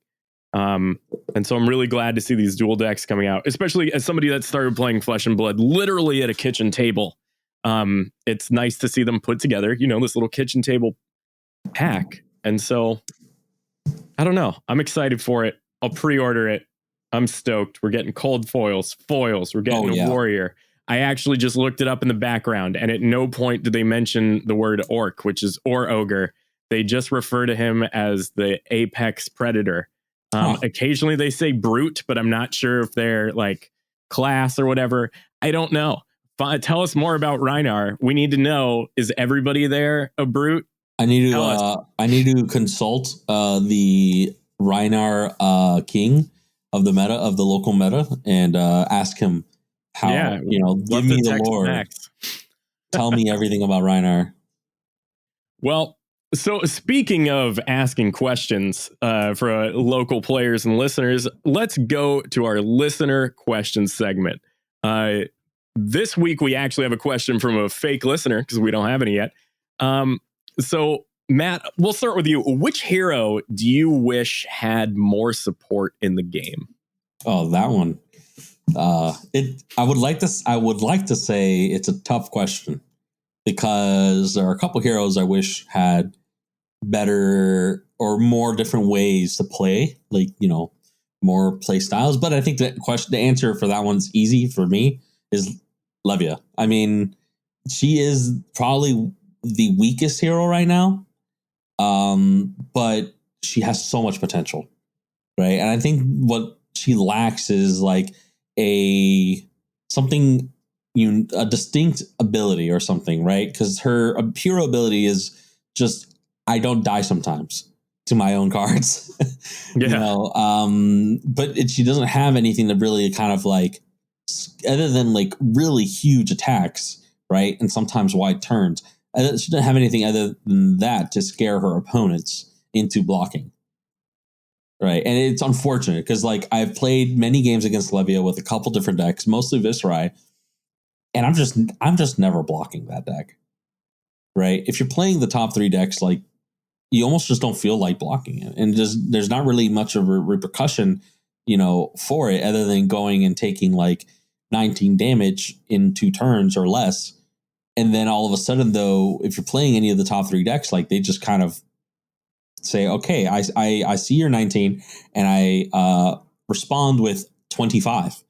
Speaker 2: And so I'm really glad to see these dual decks coming out, especially as somebody that started playing Flesh and Blood literally at a kitchen table. It's nice to see them put together, this little kitchen table pack. And so I don't know. I'm excited for it. I'll pre-order it. I'm stoked. We're getting cold foils. We're getting a warrior. I actually just looked it up in the background, and at no point did they mention the word orc, or ogre. They just refer to him as the apex predator. Occasionally they say brute, but I'm not sure if they're like class or whatever. I don't know. Tell us more about Reiner. We need to know, is everybody there a brute?
Speaker 3: I need to consult the Reiner king of the local meta, and ask him how, give me the lore. Tell me everything about Reiner.
Speaker 2: Well, so speaking of asking questions for local players and listeners, let's go to our listener questions segment. This week, we actually have a question from a fake listener because we don't have any yet. So, Matt, we'll start with you. Which hero do you wish had more support in the game?
Speaker 3: Oh, that one. I would like to say it's a tough question, because there are a couple heroes I wish had better or more different ways to play, like, more play styles. But I think the answer for that one's easy for me, is Levia. I mean, she is probably the weakest hero right now, but she has so much potential, right? And I think what she lacks is like a distinct ability or something, right? Because her hero ability is just, I don't die sometimes to my own cards. But she doesn't have anything that really kind of like, other than like really huge attacks, right? And sometimes wide turns. She doesn't have anything other than that to scare her opponents into blocking, right? And it's unfortunate because, like, I've played many games against Levia with a couple different decks, mostly Viscerai, And I'm just never blocking that deck. Right? If you're playing the top 3 decks, like you almost just don't feel like blocking it. And there's not really much of a repercussion, for it other than going and taking like 19 damage in 2 turns or less. And then all of a sudden, though, if you're playing any of the top 3 decks, like they just kind of say, okay, I see your 19 and I respond with 25,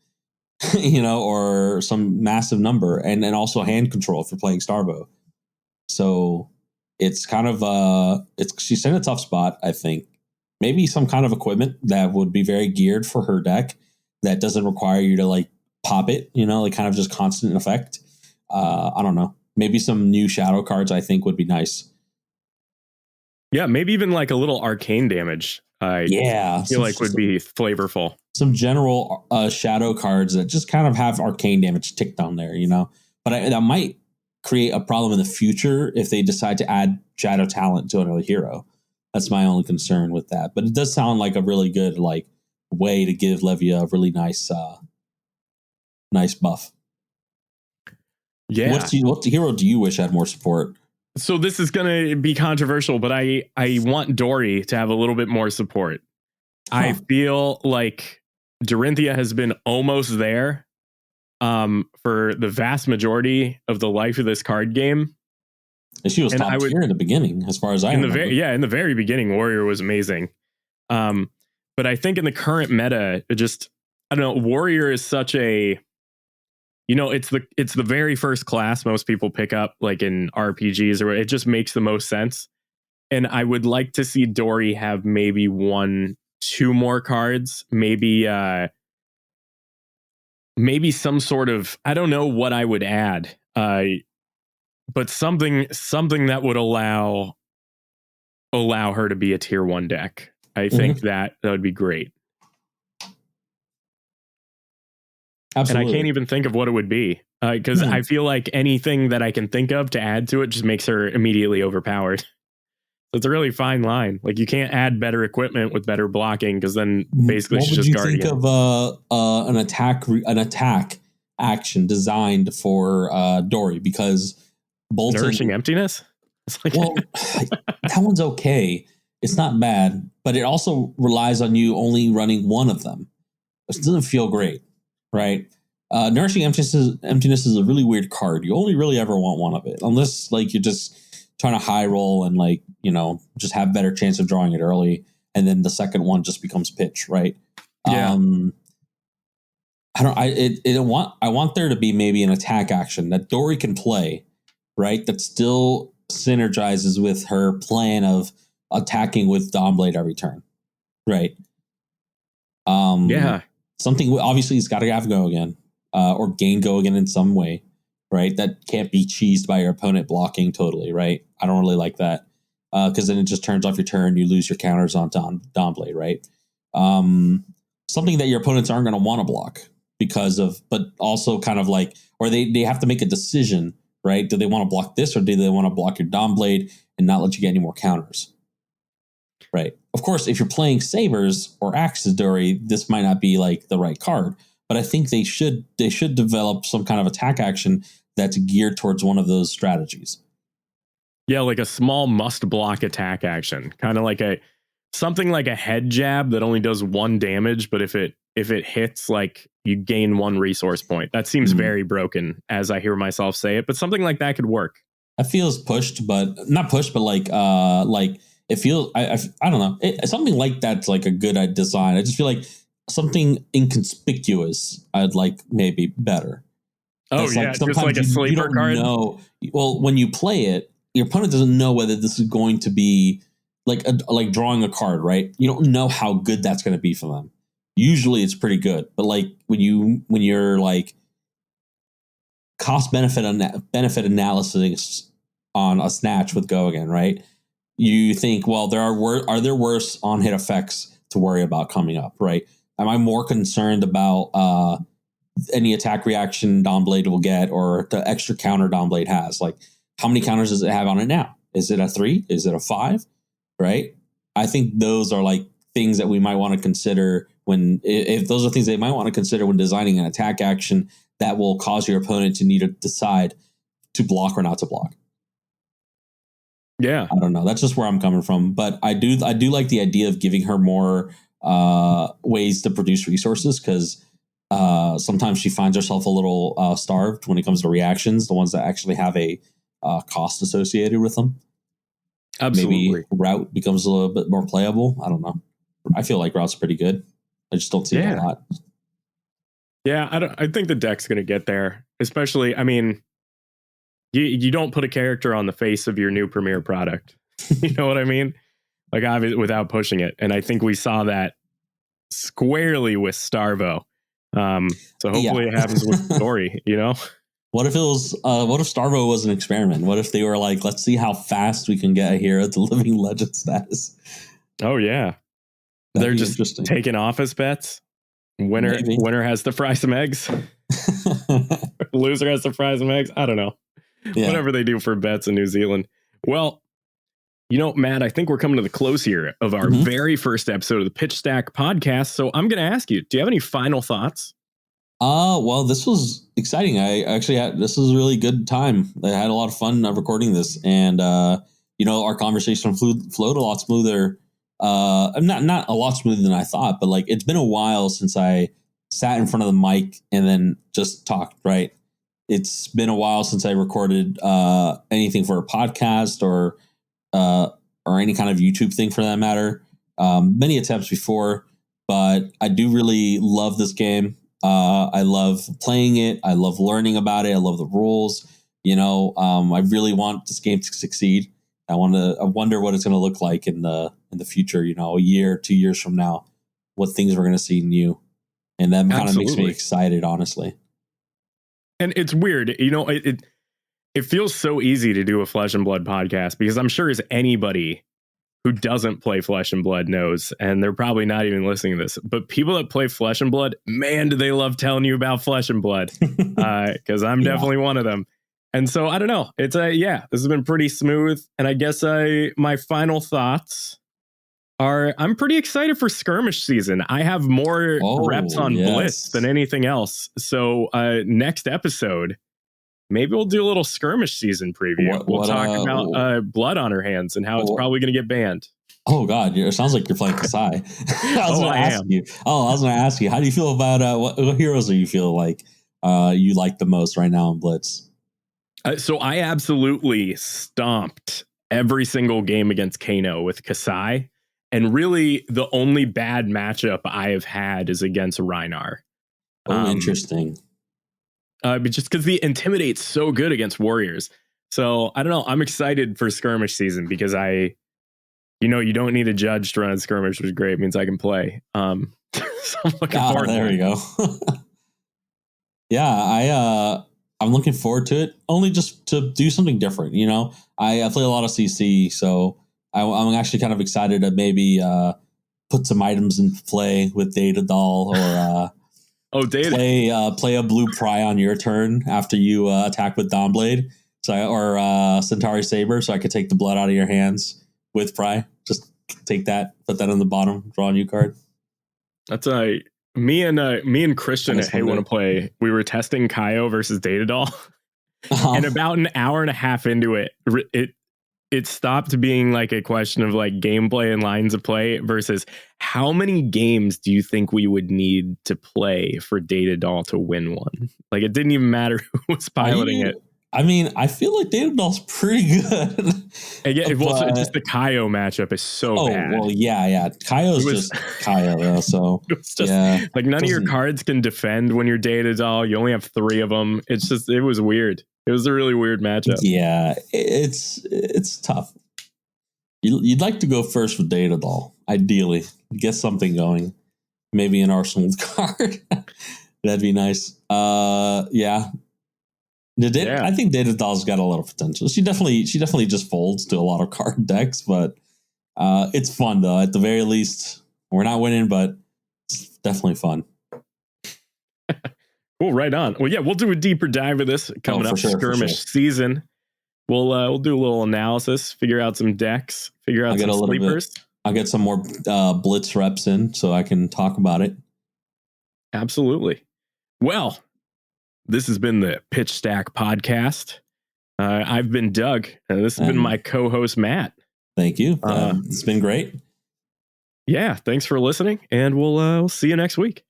Speaker 3: or some massive number. And then also hand control if you're playing Starbow. So it's kind of she's in a tough spot, I think. Maybe some kind of equipment that would be very geared for her deck that doesn't require you to like pop it, like kind of just constant effect. I don't know. Maybe some new shadow cards I think would be nice.
Speaker 2: Yeah, maybe even like a little arcane damage. I feel like would be flavorful.
Speaker 3: Some general shadow cards that just kind of have arcane damage ticked on there, But that might create a problem in the future if they decide to add shadow talent to another hero. That's my only concern with that. But it does sound like a really good like way to give Levia a really nice buff.
Speaker 2: Yeah.
Speaker 3: What hero do you wish had more support?
Speaker 2: So this is going to be controversial, but I want Dory to have a little bit more support. Huh. I feel like Dorinthia has been almost there for the vast majority of the life of this card game.
Speaker 3: And she was top tier in the beginning, as far as I remember.
Speaker 2: In the very beginning, Warrior was amazing. But I think in the current meta, I don't know, Warrior is such a... it's the very first class most people pick up, like in RPGs, or it just makes the most sense. And I would like to see Dory have maybe 1-2 more cards, maybe some sort of, I don't know what I would add, but something that would allow her to be a tier 1 deck. I think that would be great. Absolutely. And I can't even think of what it would be because I feel like anything that I can think of to add to it just makes her immediately overpowered. So it's a really fine line. Like you can't add better equipment with better blocking because then basically she's just guardian.
Speaker 3: What would you think of an attack action designed for Dory? Because Bolton...
Speaker 2: Nourishing Emptiness?
Speaker 3: That one's okay. It's not bad, but it also relies on you only running one of them, which doesn't feel great. Right. Nourishing Emptiness is a really weird card. You only really ever want one of it, unless like you're just trying to high roll and like, just have better chance of drawing it early. And then the second one just becomes pitch. Right. Yeah. I want there to be maybe an attack action that Dory can play, right? That still synergizes with her plan of attacking with Dawnblade every turn. Right. Yeah. Something obviously it's got to have go again, or gain go again in some way, right? That can't be cheesed by your opponent blocking totally, right? I don't really like that because then it just turns off your turn. You lose your counters on Dawnblade, right? Something that your opponents aren't going to want to block because of, but also kind of like, or they have to make a decision, right? Do they want to block this or do they want to block your Dawnblade and not let you get any more counters? Right. Of course, if you're playing Sabers or Axes Dory, this might not be like the right card. But I think they should develop some kind of attack action that's geared towards one of those strategies.
Speaker 2: Yeah, like a small must block attack action, kind of like something like a head jab that only does 1 damage, but if it hits, like you gain 1 resource point. That seems very broken, as I hear myself say it. But something like that could work. That
Speaker 3: feels pushed, but not pushed, but like it feels, I don't know. Something like that's like a good design. I just feel like something inconspicuous I'd like maybe better.
Speaker 2: Oh, yeah. Like just like a sleeper card?
Speaker 3: Well, when you play it, your opponent doesn't know whether this is going to be like drawing a card, right? You don't know how good that's going to be for them. Usually it's pretty good. But like when you're like cost benefit analysis on a snatch with Go Again, right? You think, well, are there worse on hit effects to worry about coming up, right? Am I more concerned about any attack reaction Dawnblade will get or the extra counter Dawnblade has? Like, how many counters does it have on it now? Is it a 3? Is it a 5? Right? I think those are like things that we might want to consider if those are things they might want to consider when designing an attack action that will cause your opponent to need to decide to block or not to block.
Speaker 2: Yeah,
Speaker 3: I don't know. That's just where I'm coming from. But I do like the idea of giving her more ways to produce resources, because sometimes she finds herself a little starved when it comes to reactions, the ones that actually have a cost associated with them.
Speaker 2: absolutely.
Speaker 3: Maybe route becomes a little bit more playable. I don't know. I feel like route's pretty good. I just don't see it a lot.
Speaker 2: Yeah, I think the deck's going to get there. Especially, I mean, you don't put a character on the face of your new premiere product. You know what I mean? Like, obviously, without pushing it. And I think we saw that squarely with Starvo. So hopefully it happens with Story, you know?
Speaker 3: What if it was? What if Starvo was an experiment? What if they were like, let's see how fast we can get a hero to living legend status?
Speaker 2: Oh yeah, they're just taking office bets. Winner has to fry some eggs. Loser has to fry some eggs. I don't know. Yeah. Whatever they do for bets in New Zealand. Well, you know, Matt, I think we're coming to the close here of our very first episode of the Pitch Stack podcast. So I'm going to ask you, do you have any final thoughts?
Speaker 3: Well, this was exciting. I actually this was a really good time. I had a lot of fun recording this, and you know, our conversation flowed a lot smoother. Not a lot smoother than I thought, but like, it's been a while since I sat in front of the mic and then just talked, right? It's been a while since I recorded anything for a podcast or any kind of YouTube thing for that matter. Many attempts before, but I do really love this game. I love playing it. I love learning about it. I love the rules. You know, I really want this game to succeed. I wonder what it's going to look like in the future. You know, a year, 2 years from now, what things we're going to see new, and that kind of makes me excited, honestly.
Speaker 2: And it's weird, you know, it feels so easy to do a Flesh and Blood podcast, because I'm sure as anybody who doesn't play Flesh and Blood knows, and they're probably not even listening to this, but people that play Flesh and Blood, man, do they love telling you about Flesh and Blood, because I'm definitely one of them. And so I don't know. It's this has been pretty smooth. And I guess my final thoughts are, I'm pretty excited for skirmish season. I have more reps on Blitz than anything else. So next episode, maybe we'll do a little skirmish season preview. We'll talk about blood on her hands and how it's probably going to get banned.
Speaker 3: Oh God, it sounds like you're playing Kasai. I was going to ask you, how do you feel about what heroes do you feel like you like the most right now in Blitz?
Speaker 2: So I absolutely stomped every single game against Kano with Kasai. And really, the only bad matchup I have had is against Rhinar.
Speaker 3: Oh, interesting.
Speaker 2: But just because the Intimidate's so good against warriors. So, I don't know. I'm excited for skirmish season, because you don't need a judge to run a skirmish, which is great. It means I can play. So I'm looking forward to it.
Speaker 3: There we go. Yeah, I'm looking forward to it, only just to do something different. You know, I play a lot of CC, so I'm actually kind of excited to maybe put some items in play with Data Doll, or play a blue pry on your turn after you attack with Dawnblade, or Centauri Saber, so I could take the blood out of your hands with pry. Just take that, put that on the bottom, draw a new card.
Speaker 2: That's me and Christian at Hey Wanna Play. We were testing Kaio versus Data Doll, and about an hour and a half into it stopped being like a question of like gameplay and lines of play versus how many games do you think we would need to play for Data Doll to win one? Like, it didn't even matter who was piloting it.
Speaker 3: I mean, I feel like Data Doll's pretty good.
Speaker 2: Just the Kaio matchup is so bad.
Speaker 3: Oh, well, yeah. Kaio's just Kaio, though, so
Speaker 2: like none of your cards can defend when you're Data Doll. You only have 3 of them. It was weird. It was a really weird matchup.
Speaker 3: Yeah, it's tough. You'd like to go first with Data Doll, ideally. Get something going. Maybe an Arsenal card. That'd be nice. Yeah. I think Data Doll's got a lot of potential. She definitely just folds to a lot of card decks, but it's fun though. At the very least, we're not winning, but it's definitely fun.
Speaker 2: Cool, right on. Well, yeah, we'll do a deeper dive of this coming up. Skirmish season. We'll do a little analysis, figure out some decks, figure out some sleepers.
Speaker 3: I'll get some more Blitz reps in so I can talk about it.
Speaker 2: Absolutely. Well, this has been the Pitch Stack Podcast. I've been Doug, and this has been my co-host, Matt.
Speaker 3: Thank you. It's been great.
Speaker 2: Yeah, thanks for listening, and we'll see you next week.